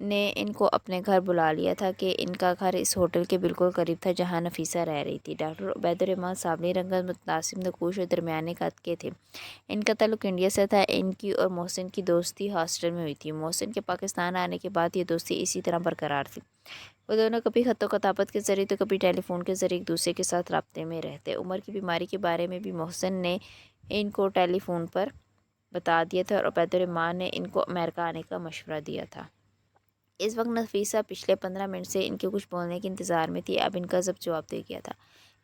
نے ان کو اپنے گھر بلا لیا تھا کہ ان کا گھر اس ہوٹل کے بالکل قریب تھا جہاں نفیسہ رہ رہی تھی۔ ڈاکٹر عبید الرحمن سامنے رنگت، متناسب نقوش اور درمیانے قد کے تھے۔ ان کا تعلق انڈیا سے تھا۔ ان کی اور محسن کی دوستی ہاسٹل میں ہوئی تھی۔ محسن کے پاکستان آنے کے بعد یہ دوستی اسی طرح برقرار تھی۔ وہ دونوں کبھی خط و کتابت کے ذریعے تو کبھی ٹیلی فون کے ذریعے ایک دوسرے کے ساتھ رابطے میں رہتے۔ عمر کی بیماری کے بارے میں بھی محسن نے ان کو ٹیلی فون پر بتا دیا تھا اور عبید الرحمن نے ان کو امریکہ آنے کا مشورہ دیا تھا۔ اس وقت نفیسہ پچھلے 15 منٹ سے ان کے کچھ بولنے کے انتظار میں تھی۔ اب ان کا ضبط جواب دے گیا تھا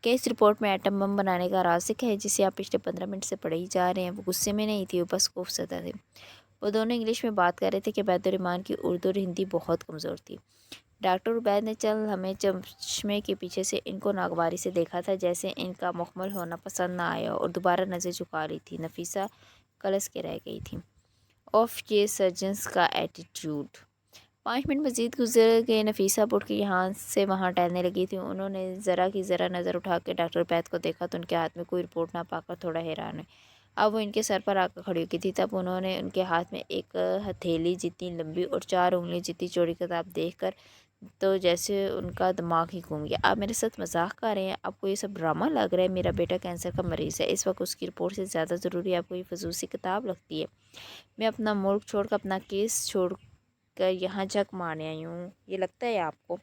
کہ اس رپورٹ میں ایٹم بم بنانے کا راز ذکر ہے جسے آپ پچھلے 15 منٹ سے پڑھے ہی جا رہے ہیں۔ وہ غصے میں نہیں تھی، وہ بس خوفزدہ تھے۔ وہ دونوں انگلش میں بات کر رہے تھے کہ عبید الرحمن کی اردو اور ہندی بہت کمزور تھی۔ ڈاکٹر عبید نے چل ہمیں چشمے کے پیچھے سے ان کو ناگواری سے دیکھا تھا، جیسے ان کا مخمل ہونا پسند نہ آیا اور دوبارہ نظر جھکا لی تھی۔ نفیسہ کلس کے رہ گئی تھی۔ آف یہ سرجنز کا ایٹیٹیوڈ۔ 5 منٹ مزید گزر گئے۔ نفیسہ اٹھ کے یہاں سے وہاں ٹہلنے لگی تھی۔ انہوں نے ذرا کی ذرا نظر اٹھا کے ڈاکٹر عبید کو دیکھا تو ان کے ہاتھ میں کوئی رپورٹ نہ پا کر تھوڑا حیران ہوئی۔ اب وہ ان کے سر پر آ کر کھڑی ہو گئی تھی۔ تب انہوں نے ان کے ہاتھ میں ایک ہتھیلی جتنی لمبی اور 4 انگلیاں جتنی چوڑی کتاب دیکھ کر تو جیسے ان کا دماغ ہی گھوم گیا۔ آپ میرے ساتھ مذاق کر رہے ہیں؟ آپ کو یہ سب ڈرامہ لگ رہا ہے؟ میرا بیٹا کینسر کا مریض ہے۔ اس وقت اس کی رپورٹ سے زیادہ ضروری آپ کو یہ فضول سی کتاب لگتی ہے؟ میں اپنا ملک چھوڑ کر، اپنا کیس چھوڑ کر یہاں جھک مارنے آئی ہوں، یہ لگتا ہے آپ کو؟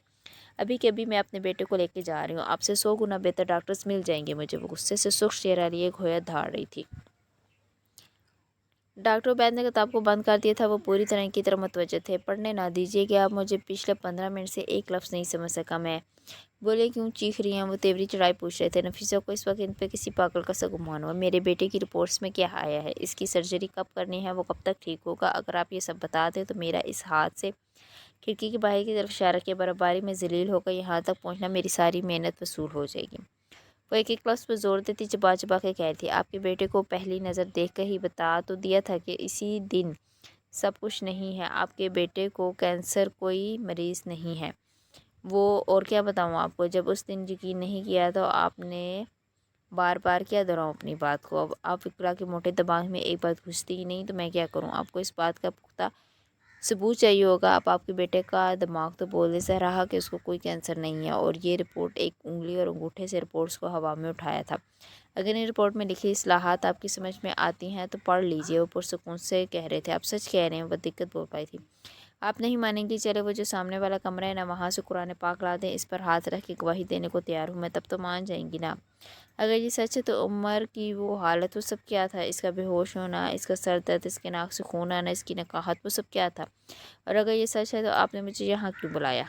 ابھی کے ابھی میں اپنے بیٹے کو لے کے جا رہی ہوں۔ آپ سے 100 گنا بہتر ڈاکٹرز مل جائیں گے مجھے۔ وہ غصے سے سرخ چہرہ لیے گھوڑا دھاڑ رہی تھی۔ ڈاکٹر عبید نے کتاب کو بند کر دیا تھا۔ وہ پوری طرح ان کی طرف متوجہ تھے۔ پڑھنے نہ دیجیے کہ آپ مجھے پچھلے 15 منٹ سے ایک لفظ نہیں سمجھ سکا۔ میں بولے کیوں چیخ رہی ہیں؟ وہ تیوری چڑھائی پوچھ رہے تھے۔ نفیسہ کو اس وقت ان پہ کسی پاگل کا سا گمان ہوا۔ میرے بیٹے کی رپورٹس میں کیا آیا ہے؟ اس کی سرجری کب کرنی ہے؟ وہ کب تک ٹھیک ہوگا؟ اگر آپ یہ سب بتا دیں تو میرا اس ہاتھ سے کھڑکی کے باہر کی طرف اشارہ کیا، برابری میں ذلیل ہو کر یہاں تک پہنچنا میری ساری محنت وصول ہو جائے گی۔ وہ ایک ایک لفظ پر زور دیتی، چبا چبا کے کہتی تھی۔ آپ کے بیٹے کو پہلی نظر دیکھ کر ہی بتا تو دیا تھا کہ اسی دن سب کچھ نہیں ہے۔ آپ کے بیٹے کو کینسر کوئی مریض نہیں ہے۔ وہ اور کیا بتاؤں آپ کو؟ جب اس دن یقین نہیں کیا تو آپ نے بار بار کیا دہراؤں اپنی بات کو؟ اب آپ اقرا کے موٹے دماغ میں ایک بات گھستی ہی نہیں تو میں کیا کروں؟ آپ کو اس بات کا پختہ ثبوت چاہیے ہوگا۔ آپ کے بیٹے کا دماغ تو بولنے سے رہا کہ اس کو کوئی کینسر نہیں ہے، اور یہ رپورٹ ایک انگلی اور انگوٹھے سے رپورٹس کو ہوا میں اٹھایا تھا۔ اگر ان رپورٹ میں لکھی اصلاحات آپ کی سمجھ میں آتی ہیں تو پڑھ لیجئے۔ وہ پرسکون سے کہہ رہے تھے۔ آپ سچ کہہ رہے ہیں؟ وہ دقت بول پائی تھی۔ آپ نہیں مانیں گی؟ چلے وہ جو سامنے والا کمرہ ہے نا، وہاں سے قرآن پاک لا دیں، اس پر ہاتھ رکھ کے گواہی دینے کو تیار ہوں میں، تب تو مان جائیں گی نا؟ اگر یہ سچ ہے تو عمر کی وہ حالت، وہ سب کیا تھا؟ اس کا بے ہوش ہونا، اس کا سر درد، اس کے ناک سے خون آنا، اس کی نقاہت، وہ سب کیا تھا؟ اور اگر یہ سچ ہے تو آپ نے مجھے یہاں کیوں بلایا؟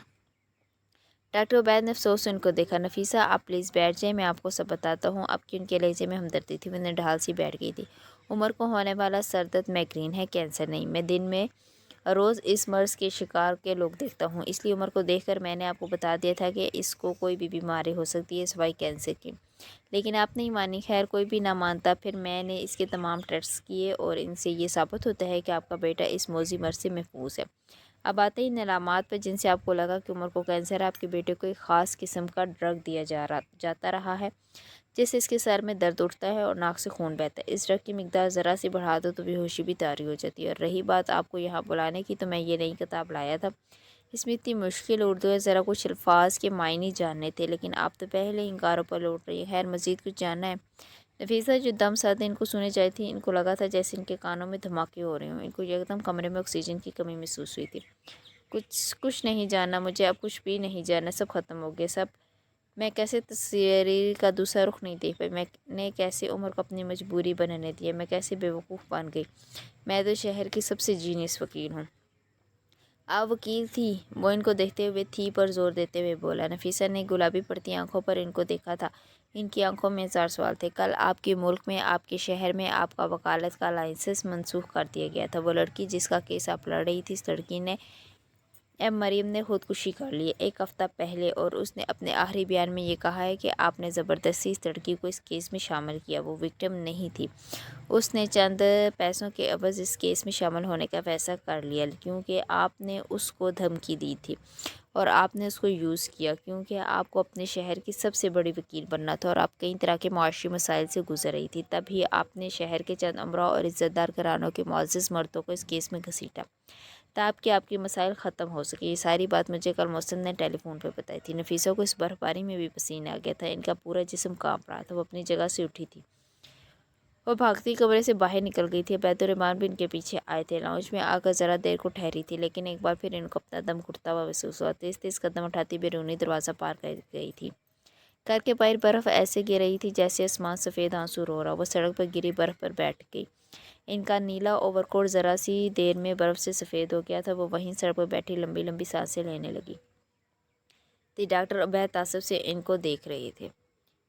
ڈاکٹر عبید نے افسوس سے ان کو دیکھا۔ نفیسہ آپ پلیز بیٹھ جائیں، میں آپ کو سب بتاتا ہوں۔ اب کی ان کے لہجے میں ہمدردی تھی۔ وہ نڈھال سی بیٹھ گئی تھی۔ عمر کو ہونے والا سر درد میگرین ہے، کینسر نہیں۔ میں دن میں روز اس مرض کے شکار کے لوگ دیکھتا ہوں، اس لیے عمر کو دیکھ کر میں نے آپ کو بتا دیا تھا کہ اس کو کوئی بھی بیماری ہو سکتی ہے سوائے کینسر کی، لیکن آپ نہیں مانی۔ خیر کوئی بھی نہ مانتا۔ پھر میں نے اس کے تمام ٹیسٹ کیے اور ان سے یہ ثابت ہوتا ہے کہ آپ کا بیٹا اس موذی مرض سے محفوظ ہے۔ اب آتے ہی ان علامات پر جن سے آپ کو لگا کہ عمر کو کینسر ہے۔ آپ کے بیٹے کو ایک خاص قسم کا ڈرگ دیا جاتا رہا ہے جس سے اس کے سر میں درد اٹھتا ہے اور ناک سے خون بہتا ہے۔ اس ڈرگ کی مقدار ذرا سی بڑھا دو تو بے ہوشی بھی طاری ہو جاتی ہے۔ اور رہی بات آپ کو یہاں بلانے کی، تو میں یہ نئی کتاب لایا تھا۔ اس میں اتنی مشکل اردو ہے، ذرا کچھ الفاظ کے معنی جاننے تھے، لیکن آپ تو پہلے ہی انکاروں پر لوٹ رہی ہیں۔ خیر مزید کچھ جاننا ہے؟ نفیسہ جو دم ساتھ ان کو سنے جائی تھی، ان کو لگا تھا جیسے ان کے کانوں میں دھماکے ہو رہے ہوں۔ ان کو یکدم کمرے میں آکسیجن کی کمی محسوس ہوئی تھی۔ کچھ نہیں جاننا مجھے، اب کچھ بھی نہیں جاننا، سب ختم ہو گیا سب۔ میں کیسے تصویر کا دوسرا رخ نہیں دیکھ پائی؟ میں نے کیسے عمر کو اپنی مجبوری بنانے دیا؟ میں کیسے بیوقوف بن گئی؟ میں تو شہر کی سب سے جینیس وکیل ہوں۔ آپ وکیل تھی؟ وہ ان کو دیکھتے ہوئے تھی پر زور دیتے ہوئے بولا۔ نفیسہ نے گلابی پڑتی آنکھوں پر ان کو دیکھا تھا۔ ان کی آنکھوں میں ہزار سوال تھے۔ کل آپ کے ملک میں، آپ کے شہر میں آپ کا وکالت کا لائسنس منسوخ کر دیا گیا تھا۔ وہ لڑکی جس کا کیس آپ لڑ رہی تھی، اس لڑکی نے مریم نے خودکشی کر لی ہے 1 ہفتہ پہلے، اور اس نے اپنے آخری بیان میں یہ کہا ہے کہ آپ نے زبردستی اس لڑکی کو اس کیس میں شامل کیا۔ وہ وکٹم نہیں تھی، اس نے چند پیسوں کے عوض اس کیس میں شامل ہونے کا فیصلہ کر لیا کیونکہ آپ نے اس کو دھمکی دی تھی اور آپ نے اس کو یوز کیا کیونکہ آپ کو اپنے شہر کی سب سے بڑی وکیل بننا تھا اور آپ کئی طرح کے معاشی مسائل سے گزر رہی تھی۔ تب ہی آپ نے شہر کے چند امراء اور عزت دار گھرانوں کے معزز مردوں کو اس کیس میں گھسیٹا تاکہ آپ کی مسائل ختم ہو سکے۔ یہ ساری بات مجھے کل محسن نے ٹیلی فون پہ بتائی تھی۔ نفیسہ کو اس برف باری میں بھی پسینہ آ گیا تھا، ان کا پورا جسم کانپ رہا تھا۔ وہ اپنی جگہ سے اٹھی تھی، وہ بھاگتی کمرے سے باہر نکل گئی تھی۔ عبید الرحمن بھی ان کے پیچھے آئے تھے۔ لاؤنج میں آ کر ذرا دیر کو ٹھہری تھی، لیکن ایک بار پھر ان کو اپنا دم گھٹتا ہوا محسوس ہوا۔ تیز تیز قدم اٹھاتی بیرونی دروازہ پار کر گئی تھی۔ گھر کے باہر برف ایسے گر رہی تھی جیسے آسمان سفید آنسو رو رہا۔ وہ سڑک پر گری برف پر بیٹھ گئی۔ ان کا نیلا اوور کوٹ ذرا سی دیر میں برف سے سفید ہو گیا تھا۔ وہ وہیں سڑک پر بیٹھی لمبی لمبی سانسیں لینے لگی تھی۔ ڈاکٹر عبید تعصب سے ان کو دیکھ رہے تھے۔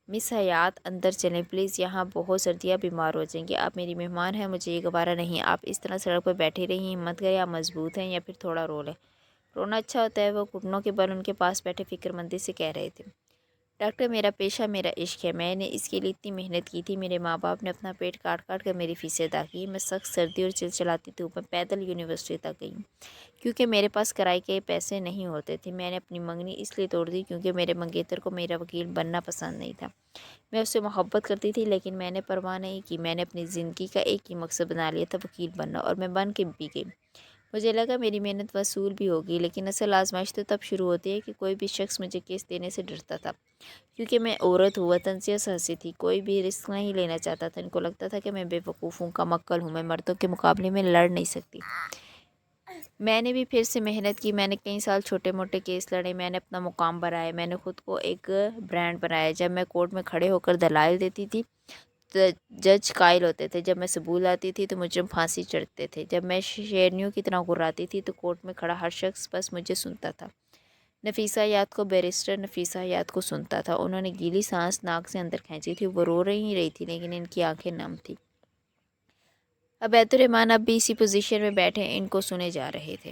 مس حیات اندر چلیں پلیز، یہاں بہت سردی، آپ بیمار ہو جائیں گی۔ آپ میری مہمان ہیں، مجھے یہ گوارا نہیں۔ آپ اس طرح سڑک پر بیٹھی رہی، ہمت کریں، آپ مضبوط ہیں یا پھر تھوڑا رو لیں۔ رونا اچھا ہوتا ہے، وہ گھٹنوں کے بل ان کے پاس بیٹھے فکر مندی سے کہہ رہے تھے۔ ڈاکٹر میرا پیشہ میرا عشق ہے، میں نے اس کے لیے اتنی محنت کی تھی۔ میرے ماں باپ نے اپنا پیٹ کاٹ کاٹ کر میری فیسیں ادا کی۔ میں سخت سردی اور چلچلاتی دھوپ میں پیدل یونیورسٹی تک گئی ہوں، کیونکہ میرے پاس کرائے کے پیسے نہیں ہوتے تھے۔ میں نے اپنی منگنی اس لیے توڑ دی کیونکہ میرے منگیتر کو میرا وکیل بننا پسند نہیں تھا۔ میں اس سے محبت کرتی تھی، لیکن میں نے پرواہ نہیں کی۔ میں نے اپنی زندگی کا ایک ہی مقصد بنا لیا تھا، وکیل بننا، اور میں بن کے بھی گئی۔ مجھے لگا میری محنت وصول بھی ہوگی، لیکن اصل آزمائش تو تب شروع ہوتی ہے کہ کوئی بھی شخص مجھے کیس دینے سے ڈرتا تھا، کیونکہ میں عورت ہوں، وطن سے حساسی تھی۔ کوئی بھی رسک نہیں لینا چاہتا تھا۔ ان کو لگتا تھا کہ میں بے وقوف ہوں، کم عقل ہوں، میں مردوں کے مقابلے میں لڑ نہیں سکتی۔ میں نے بھی پھر سے محنت کی۔ میں نے کئی سال چھوٹے موٹے کیس لڑے، میں نے اپنا مقام بنایا، میں نے خود کو ایک برانڈ بنایا۔ جب میں کورٹ میں کھڑے ہو کر دلائل دیتی تھی تو جج قائل ہوتے تھے، جب میں ثبوت لاتی تھی تو مجرم پھانسی چڑھتے تھے، جب میں شیرنیوں کی طرح گراتی تھی تو کورٹ میں کھڑا ہر شخص بس مجھے سنتا تھا۔ نفیسہ حیات کو بیرسٹر نفیسہ حیات کو سنتا تھا۔ انہوں نے گیلی سانس ناک سے اندر کھینچی تھی۔ وہ رو رہی تھی، لیکن ان کی آنکھیں نم تھیں۔ عبید الرحمن اب بھی اسی پوزیشن میں بیٹھے ان کو سنے جا رہے تھے۔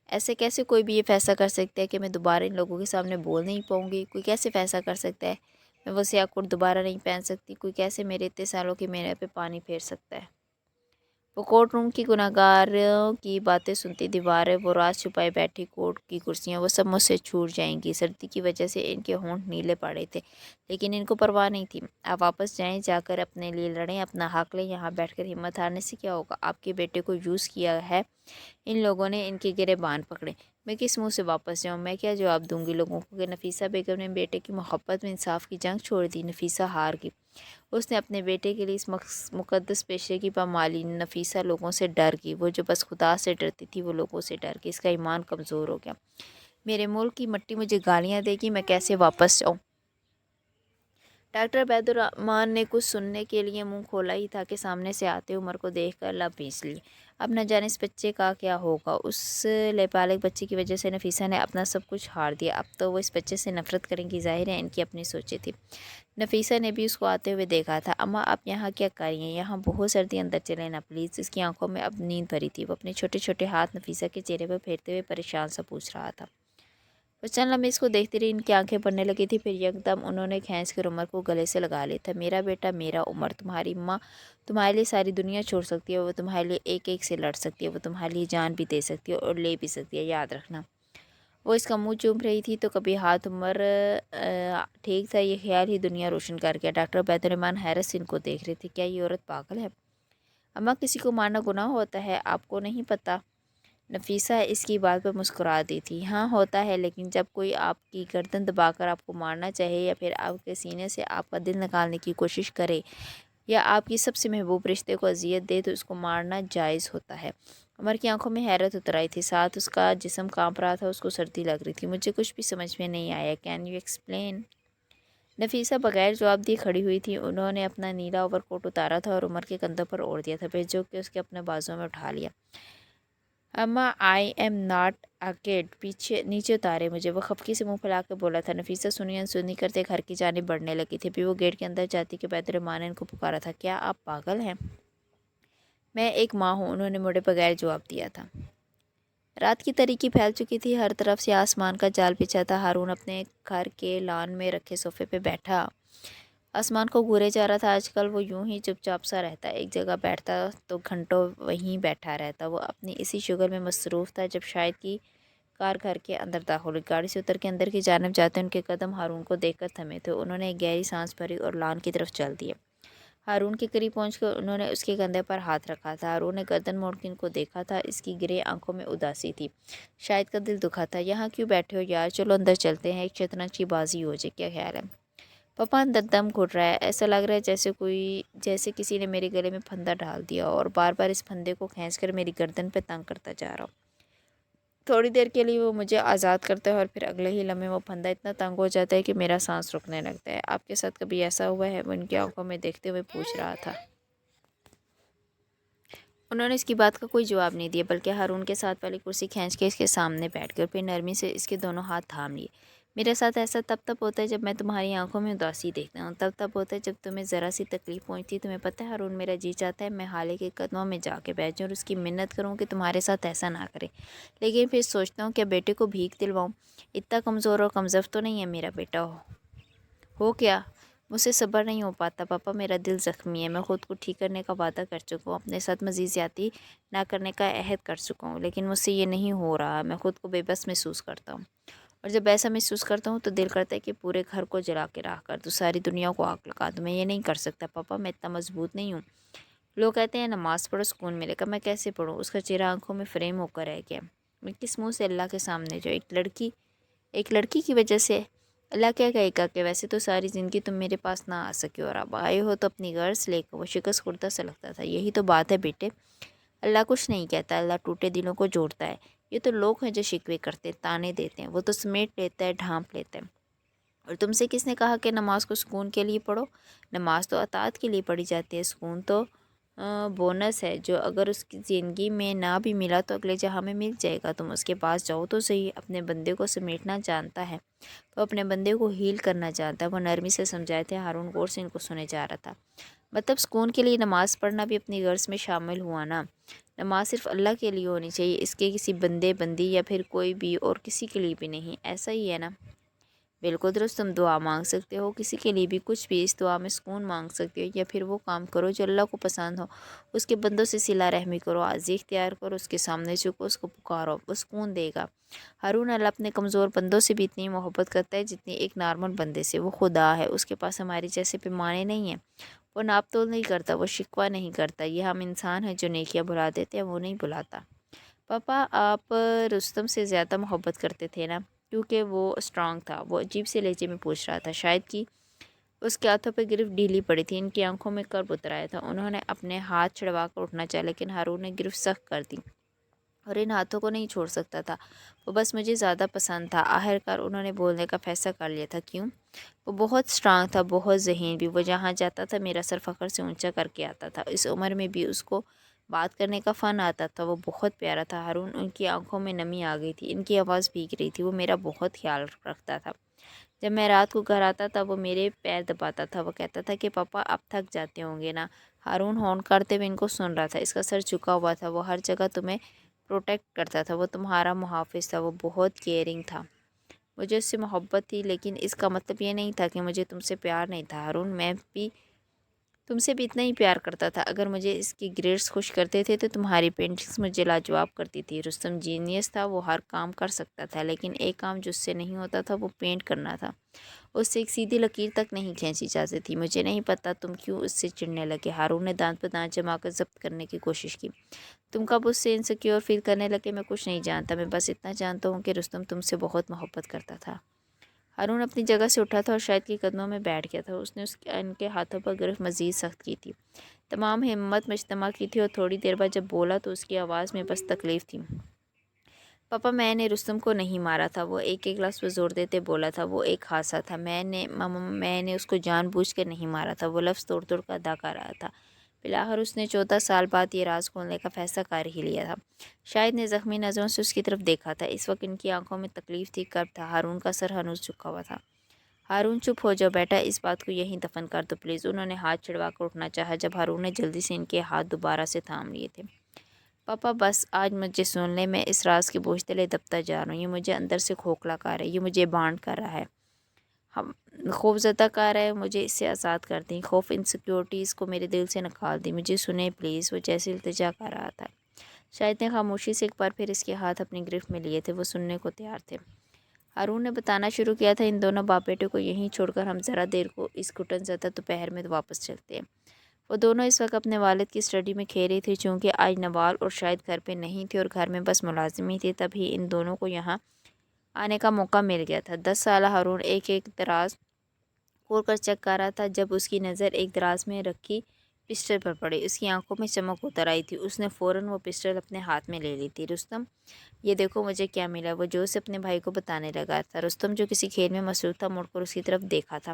ایسے کیسے کوئی بھی یہ فیصلہ کر سکتا ہے کہ میں دوبارہ ان لوگوں کے سامنے بول نہیں پاؤں گی؟ کوئی کیسے فیصلہ کر سکتا ہے میں وہ سیاہ کوٹ دوبارہ نہیں پہن سکتی؟ کوئی کیسے میرے اتنے سالوں کی محنت پہ پانی پھیر سکتا ہے؟ وہ کورٹ روم کی گناہگاروں کی باتیں سنتی، دیواریں، وہ راز چھپائے بیٹھی کورٹ کی کرسیاں، وہ سب مجھ سے چھوٹ جائیں گی۔ سردی کی وجہ سے ان کے ہونٹ نیلے پڑے تھے، لیکن ان کو پرواہ نہیں تھی۔ آپ واپس جائیں، جا کر اپنے لیے لڑیں، اپنا حق لیں۔ یہاں بیٹھ کر ہمت ہارنے سے کیا ہوگا؟ آپ کے بیٹے کو یوز کیا ہے ان لوگوں نے، ان کے گریبان پکڑے۔ میں کس منہ سے واپس جاؤں؟ میں کیا جواب دوں گی لوگوں کو کہ نفیسہ بیگم نے بیٹے کی محبت میں انصاف کی جنگ چھوڑ دی؟ نفیسہ ہار گئی۔ اس نے اپنے بیٹے کے لیے اس مقدس پیشے کی پامالی۔ نفیسہ لوگوں سے ڈر گئی، وہ جو بس خدا سے ڈرتی تھی وہ لوگوں سے ڈر گئی۔ اس کا ایمان کمزور ہو گیا۔ میرے ملک کی مٹی مجھے گالیاں دے گی، میں کیسے واپس جاؤں؟ ڈاکٹر عبید الرحمن نے کچھ سننے کے لیے منہ کھولا ہی تھا کہ سامنے سے آتے عمر کو دیکھ کر لب پیس لی۔ اب نہ جانے اس بچے کا کیا ہوگا۔ اس لیپالک بچے کی وجہ سے نفیسہ نے اپنا سب کچھ ہار دیا۔ اب تو وہ اس بچے سے نفرت کریں گی، ظاہر ہے ان کی اپنی سوچیں تھی۔ نفیسہ نے بھی اس کو آتے ہوئے دیکھا تھا۔ اماں آپ یہاں کیا کر رہی ہیں؟ یہاں بہت سردی، اندر چلیں نا پلیز۔ اس کی آنکھوں میں اب نیند بھری تھی۔ وہ اپنے چھوٹے چھوٹے ہاتھ نفیسہ کے چہرے پر پھیرتے ہوئے پریشان سا پوچھ رہا تھا۔ وہ چند لمحے اس کو دیکھتی رہی، ان کی آنکھیں بھرنے لگی تھی۔ پھر یکدم انہوں نے کھینچ کر عمر کو گلے سے لگا لیا تھا۔ میرا بیٹا، میرا عمر، تمہاری ماں تمہارے لیے ساری دنیا چھوڑ سکتی ہے، وہ تمہارے لیے ایک ایک سے لڑ سکتی ہے، وہ تمہارے لیے جان بھی دے سکتی ہے اور لے بھی سکتی ہے، یاد رکھنا۔ وہ اس کا منہ چوم رہی تھی تو کبھی ہاتھ عمر ٹھیک تھا، یہ خیال ہی دنیا روشن کر گیا۔ ڈاکٹر عبید الرحمن حیرت سے ان کو دیکھ رہے تھے۔ کیا یہ عورت پاگل ہے؟ اماں کسی کو مارنا گناہ ہوتا ہے، آپ کو نہیں پتہ؟ نفیسہ اس کی بات پر مسکرا دی تھی۔ ہاں ہوتا ہے، لیکن جب کوئی آپ کی گردن دبا کر آپ کو مارنا چاہے یا پھر آپ کے سینے سے آپ کا دل نکالنے کی کوشش کرے یا آپ کی سب سے محبوب رشتے کو اذیت دے تو اس کو مارنا جائز ہوتا ہے۔ عمر کی آنکھوں میں حیرت اتر آئی تھی، ساتھ اس کا جسم کانپ رہا تھا، اس کو سردی لگ رہی تھی۔ مجھے کچھ بھی سمجھ میں نہیں آیا، کین یو ایکسپلین؟ نفیسہ بغیر جواب دیے کھڑی ہوئی تھی۔ انہوں نے اپنا نیلا اوور کوٹ اتارا تھا اور عمر کے کندھوں پر اوڑھ دیا تھا، پھر جھک کے اس کے اپنے بازوؤں میں اٹھا لیا۔ اماں آئی ایم ناٹ اے کڈ، نیچے اتارے مجھے، وہ خفگی سے منہ پھیلا کے بولا تھا۔ نفیسہ سنی انسنی کرتے گھر کی جانب بڑھنے لگی تھی۔ پھر وہ گیٹ کے اندر جاتی کہ عبید الرحمن نے ان کو پکارا تھا۔ کیا آپ پاگل ہیں؟ میں ایک ماں ہوں، انہوں نے مڑے بغیر جواب دیا تھا۔ رات کی تاریکی پھیل چکی تھی، ہر طرف سے آسمان کا جال بچھا تھا۔ ہارون اپنے گھر کے لان میں رکھے صوفے پہ بیٹھا آسمان کو گھورے جا رہا تھا۔ آج کل وہ یوں ہی چپ چاپ سا رہتا، ایک جگہ بیٹھتا تو گھنٹوں وہیں بیٹھا رہتا۔ وہ اپنی اسی شغل میں مصروف تھا جب شاید کی کار گھر کے اندر داخل ہوئی۔ گاڑی سے اتر کے اندر کی جانب جاتے ان کے قدم ہارون کو دیکھ کر تھمے تھے۔ انہوں نے ایک گہری سانس بھری اور لان کی طرف چل دیے۔ ہارون کے قریب پہنچ کر انہوں نے اس کے کندھے پر ہاتھ رکھا تھا۔ ہارون نے گردن موڑ کے ان کو دیکھا تھا۔ اس کی گرے آنکھوں میں اداسی تھی، شاید کا دل دکھا تھا۔ یہاں کیوں بیٹھے ہو یار، چلو اندر چلتے ہیں، ایک شطرنج کی بازی ہو جائے، کیا خیال ہے؟ پاپا اندر دم گھٹ رہا ہے، ایسا لگ رہا ہے جیسے کسی نے میرے گلے میں پھندا ڈال دیا اور بار بار اس پھندے کو کھینچ کر میری گردن پہ تنگ کرتا جا رہا ہو۔ تھوڑی دیر کے لیے وہ مجھے آزاد کرتا ہے اور پھر اگلے ہی لمحے وہ پھندا اتنا تنگ ہو جاتا ہے کہ میرا سانس رکنے لگتا ہے۔ آپ کے ساتھ کبھی ایسا ہوا ہے؟ وہ ان کی آنکھوں میں دیکھتے ہوئے پوچھ رہا تھا۔ انہوں نے اس کی بات کا کوئی جواب نہیں دیا، بلکہ ہارون کے ساتھ والی کرسی کھینچ کے اس کے سامنے بیٹھ گئے اور پھر نرمی سے اس کے دونوں ہاتھ تھام لیے۔ میرے ساتھ ایسا تب ہوتا ہے جب میں تمہاری آنکھوں میں اداسی دیکھتا ہوں، تب ہوتا ہے جب تمہیں ذرا سی تکلیف پہنچتی۔ تمہیں پتہ ہے ہارون، میرا جی چاہتا ہے میں حالے کے قدموں میں جا کے بیٹھ جاؤں اور اس کی منت کروں کہ تمہارے ساتھ ایسا نہ کرے، لیکن پھر سوچتا ہوں کہ بیٹے کو بھیک دلواؤں۔ اتنا کمزور اور کمزف تو نہیں ہے میرا بیٹا ہو کیا؟ مجھ سے صبر نہیں ہو پاتا پاپا، میرا دل زخمی ہے، میں خود کو ٹھیک کرنے کا وعدہ کر چکا ہوں، اپنے ساتھ مزید زیادتی نہ کرنے کا عہد کر چکا ہوں، لیکن مجھ سے یہ نہیں ہو رہا۔ میں خود کو بے بس محسوس کرتا ہوں، اور جب ایسا محسوس کرتا ہوں تو دل کرتا ہے کہ پورے گھر کو جلا کے راکھ کر دوں، ساری دنیا کو آگ لگا دوں۔ میں یہ نہیں کر سکتا پاپا، میں اتنا مضبوط نہیں ہوں۔ لوگ کہتے ہیں نماز پڑھو سکون ملے گا، میں کیسے پڑھوں؟ اس کا چہرہ آنکھوں میں فریم ہو کر رہ گیا۔ میں کس منہ سے اللہ کے سامنے جو ایک لڑکی کی وجہ سے اللہ کیا کہے گا کہ ویسے تو ساری زندگی تم میرے پاس نہ آ سکے اور اب آئے ہو تو اپنی غرض لے کر۔ وہ شکست خوردہ سا لگتا تھا۔ یہی تو بات ہے بیٹے، اللہ کچھ نہیں کہتا، اللہ ٹوٹے دلوں کو جوڑتا ہے۔ یہ تو لوگ ہیں جو شکوے کرتے، تانے دیتے ہیں، وہ تو سمیٹ لیتا ہے، ڈھانپ لیتا ہے۔ اور تم سے کس نے کہا کہ نماز کو سکون کے لیے پڑھو؟ نماز تو اطاعت کے لیے پڑھی جاتی ہے، سکون تو بونس ہے جو اگر اس کی زندگی میں نہ بھی ملا تو اگلے جہاں میں مل جائے گا۔ تم اس کے پاس جاؤ تو صحیح، اپنے بندے کو سمیٹنا جانتا ہے، وہ اپنے بندے کو ہیل کرنا جانتا ہے۔ وہ نرمی سے سمجھائے تھے۔ ہارون غور سے ان کو سنے جا رہا تھا۔ مطلب سکون کے لیے نماز پڑھنا بھی اپنی غرض میں شامل ہوا نا؟ نماز صرف اللہ کے لیے ہونی چاہیے، اس کے کسی بندے بندی یا پھر کوئی بھی اور کسی کے لیے بھی نہیں، ایسا ہی ہے نا؟ بالکل درست، تم دعا مانگ سکتے ہو کسی کے لیے بھی، کچھ بھی، اس دعا میں سکون مانگ سکتے ہو، یا پھر وہ کام کرو جو اللہ کو پسند ہو، اس کے بندوں سے صلہ رحمی کرو، عاجزی اختیار کرو، اس کے سامنے جھکو، اس کو پکارو، وہ سکون دے گا۔ ہارون، اللہ اپنے کمزور بندوں سے بھی اتنی محبت کرتا ہے جتنی ایک نارمل بندے سے۔ وہ خدا ہے، اس کے پاس ہمارے جیسے پیمانے نہیں ہیں، وہ ناپ تول نہیں کرتا، وہ شکوہ نہیں کرتا۔ یہ ہم انسان ہیں جو نیکیاں بھلا دیتے ہیں، وہ نہیں بھلاتا۔ پاپا آپ رستم سے زیادہ محبت کرتے تھے نا؟ کیونکہ وہ اسٹرانگ تھا، وہ عجیب سے لہجے میں پوچھ رہا تھا، شاید کہ اس کے ہاتھوں پہ گرفت ڈھیلی پڑی تھی، ان کی آنکھوں میں کرب اتر آیا تھا۔ انہوں نے اپنے ہاتھ چھڑوا کر اٹھنا چاہا، لیکن ہارون نے گرفت سخت کر دی اور ان ہاتھوں کو نہیں چھوڑ سکتا تھا۔ وہ بس مجھے زیادہ پسند تھا۔ آخرکار انہوں نے بولنے کا فیصلہ کر لیا تھا۔ کیوں؟ وہ بہت اسٹرانگ تھا، بہت ذہین بھی، وہ جہاں جاتا تھا میرا سر فخر سے اونچا کر کے آتا تھا۔ اس عمر میں بھی اس کو بات کرنے کا فن آتا تھا، وہ بہت پیارا تھا۔ ہارون، ان کی آنکھوں میں نمی آ گئی تھی، ان کی آواز بھیگ رہی تھی۔ وہ میرا بہت خیال رکھتا تھا، جب میں رات کو گھر آتا تھا وہ میرے پیر دباتا تھا، وہ کہتا تھا کہ پاپا اب تھک جاتے ہوں گے نا؟ ہارون ہون کرتے ہوئے ان کو سن رہا تھا، اس کا سر جھکا ہوا تھا۔ وہ ہر جگہ تمہیں پروٹیکٹ کرتا تھا، وہ تمہارا محافظ تھا، وہ بہت کیئرنگ تھا۔ مجھے اس سے محبت تھی، لیکن اس کا مطلب یہ نہیں تھا کہ مجھے تم سے پیار نہیں تھا۔ ہارون، میں بھی تم سے بھی اتنا ہی پیار کرتا تھا۔ اگر مجھے اس کی گریڈز خوش کرتے تھے تو تمہاری پینٹنگز مجھے لاجواب کرتی تھی۔ رستم جینیس تھا، وہ ہر کام کر سکتا تھا، لیکن ایک کام جو اس سے نہیں ہوتا تھا وہ پینٹ کرنا تھا۔ اس سے ایک سیدھی لکیر تک نہیں کھینچی جاتی تھی۔ مجھے نہیں پتا تم کیوں اس سے چڑھنے لگے۔ ہارون نے دانت پہ دانت جما کر ضبط کرنے کی کوشش کی۔ تم کب اس سے انسیکیور فیل کرنے لگے میں کچھ نہیں جانتا، میں بس اتنا جانتا ہوں کہ رستم تم سے بہت محبت کرتا تھا۔ ہارون اپنی جگہ سے اٹھا تھا اور شاید کے قدموں میں بیٹھ گیا تھا۔ اس نے ان کے ہاتھوں پر گرفت مزید سخت کی تھی، تمام ہمت مجتمع کی تھی، اور تھوڑی دیر بعد جب بولا تو اس کی آواز میں بس تکلیف تھی۔ پاپا، میں نے رستم کو نہیں مارا تھا، وہ ایک لفظ پر زور دیتے بولا تھا، وہ ایک حادثہ تھا، میں نے اس کو جان بوجھ کر نہیں مارا تھا۔ وہ لفظ توڑ توڑ کر ادا کر رہا تھا۔ بالآخر اس نے 14 سال بعد یہ راز کھولنے کا فیصلہ کر ہی لیا تھا۔ شاید نے زخمی نظروں سے اس کی طرف دیکھا تھا، اس وقت ان کی آنکھوں میں تکلیف تھی، کرب تھا۔ ہارون کا سر ہنوز جھکا ہوا تھا۔ ہارون، چپ ہو جاؤ بیٹا، اس بات کو یہیں دفن کر دو پلیز۔ انہوں نے ہاتھ چھڑوا کر اٹھنا چاہا جب ہارون نے جلدی سے ان کے ہاتھ دوبارہ سے تھام لیے تھے۔ پاپا بس، آج مجھے سن لیں، میں اس راز کے بوجھ تلے دبتا جا رہا ہوں، یہ مجھے اندر سے کھوکھلا کر ہے، یہ مجھے بانڈ کر رہا ہے، خوف زدہ کر رہا ہے، مجھے اس سے آزاد کر دیں، خوف انسیکیورٹیز کو میرے دل سے نکال دیں، مجھے سنیں پلیز۔ وہ جیسے التجا کر رہا تھا۔ شاید نے خاموشی سے ایک بار پھر اس کے ہاتھ اپنی گرفت میں لیے تھے، وہ سننے کو تیار تھے۔ ہارون نے بتانا شروع کیا تھا، ان دونوں باپ بیٹے کو یہیں چھوڑ کر ہم ذرا دیر کو اس گھٹن زدہ دوپہر میں واپس چلتے ہیں۔ وہ دونوں اس وقت اپنے والد کی اسٹڈی میں کھیل رہی تھی، چونکہ آج نوال اور شاید گھر پہ نہیں تھی اور گھر میں بس ملازم ہی تھی، تبھی ان دونوں کو یہاں آنے کا موقع مل گیا تھا۔ 10 سالہ ہارون ایک ایک دراز کھول کر چیک کر رہا تھا جب اس کی نظر ایک دراز میں رکھی پسٹل پر پڑی۔ اس کی آنکھوں میں چمک اتر آئی تھی۔ اس نے فوراً وہ پسٹل اپنے ہاتھ میں لے لی تھی۔ رستم، یہ دیکھو مجھے کیا ملا، وہ جوش سے اپنے بھائی کو بتانے لگا تھا۔ رستم جو کسی کھیل میں مصروف تھا مڑ کر اس کی طرف دیکھا تھا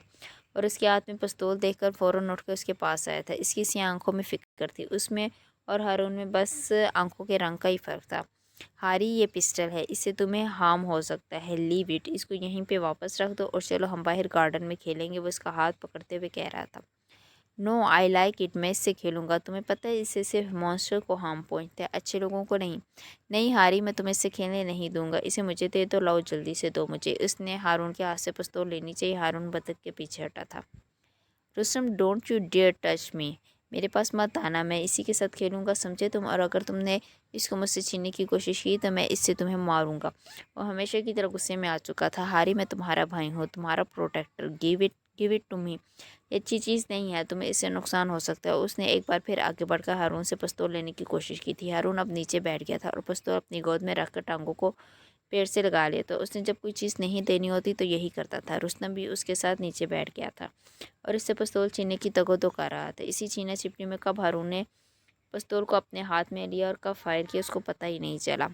اور اس کے ہاتھ میں پستول دیکھ کر فوراً اٹھ کر اس کے پاس آیا تھا۔ اس کی سیاہ آنکھوں میں فکر تھی، اس میں اور ہارون میں بس آنکھوں کے رنگ کا ہی فرق تھا۔ ہاری، یہ پسٹل ہے، اس سے تمہیں ہارم ہو سکتا ہے، لیو اٹ، اس کو یہیں پہ واپس رکھ دو اور چلو ہم باہر گارڈن میں کھیلیں گے، وہ اس کا ہاتھ پکڑتے ہوئے کہہ رہا تھا۔ نو، آئی لائک اٹ، میں اس سے کھیلوں گا، تمہیں پتہ ہے اس سے صرف مونسٹر کو ہارم پہنچتا ہے، اچھے لوگوں کو نہیں۔ نہیں ہاری، میں تمہیں اس سے کھیلنے نہیں دوں گا، اسے مجھے دے دو، لاؤ جلدی سے دو مجھے۔ اس نے ہارون کے ہاتھ سے پستول لینی چاہیے، ہارون بطخ کے پیچھے ہٹا تھا۔ Rustam, don't you dear touch me, میرے پاس مت آنا، میں اسی کے ساتھ کھیلوں گا، سمجھے تم، اور اگر تم نے اس کو مجھ سے چھیننے کی کوشش کی تو میں اس سے تمہیں ماروں گا۔ وہ ہمیشہ کی طرح غصے میں آ چکا تھا۔ ہاری، میں تمہارا بھائی ہوں، تمہارا protector, give it to me, یہ اچھی چیز نہیں ہے، تمہیں اس سے نقصان ہو سکتا ہے۔ اس نے ایک بار پھر آگے بڑھ کر ہارون سے پستول لینے کی کوشش کی تھی۔ ہارون اب نیچے بیٹھ گیا تھا اور پستول اپنی گود میں رکھ کر ٹانگوں کو پیڑ سے لگا لیا تو اس نے جب کوئی چیز نہیں دینی ہوتی تو یہی کرتا تھا۔ رستم بھی اس کے ساتھ نیچے بیٹھ گیا تھا اور اس سے پستول چھیننے کی تگو کر رہا تھا۔ اسی چھینا چھپڑی میں کب ہارون نے پستول کو اپنے ہاتھ میں لیا اور کب فائر کیا اس کو پتہ ہی نہیں چلا۔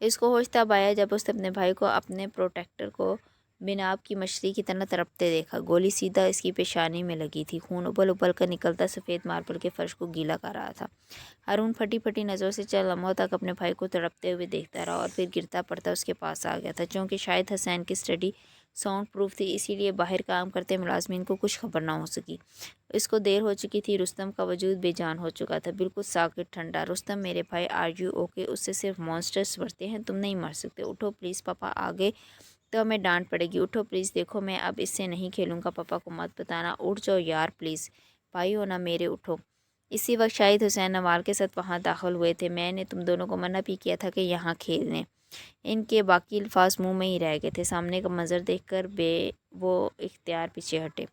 اس کو ہوش تب آیا جب اس نے اپنے بھائی کو اپنے پروٹیکٹر کو بناب کی مچھلی کی طرح تڑپتے دیکھا۔ گولی سیدھا اس کی پیشانی میں لگی تھی، خون ابل ابل کر نکلتا سفید ماربل کے فرش کو گیلا کر رہا تھا۔ ہارون پھٹی پھٹی نظروں سے چند لمحوں تک اپنے بھائی کو تڑپتے ہوئے دیکھتا رہا اور پھر گرتا پڑتا اس کے پاس آ گیا تھا۔ چونکہ شاید حسین کی اسٹڈی ساؤنڈ پروف تھی، اسی لیے باہر کام کرتے ملازمین کو کچھ خبر نہ ہو سکی۔ اس کو دیر ہو چکی تھی، رستم کا وجود بے جان ہو چکا تھا، بالکل ساکت ٹھنڈا۔ رستم، میرے بھائی، آر یو اوکے؟ اس سے صرف مونسٹرز مرتے ہیں، تم نہیں مر سکتے، اٹھو پلیز، پاپا آگے تو ہمیں ڈانٹ پڑے گی، اٹھو پلیز، دیکھو میں اب اس سے نہیں کھیلوں گا، پاپا کو مت بتانا، اٹھ جاؤ یار پلیز، بھائی ہو نا میرے، اٹھو۔ اسی وقت شاہد حسین نوال کے ساتھ وہاں داخل ہوئے تھے۔ میں نے تم دونوں کو منع بھی کیا تھا کہ یہاں کھیلنے۔ ان کے باقی الفاظ منہ میں ہی رہ گئے تھے۔ سامنے کا منظر دیکھ کر وہ اختیار پیچھے ہٹے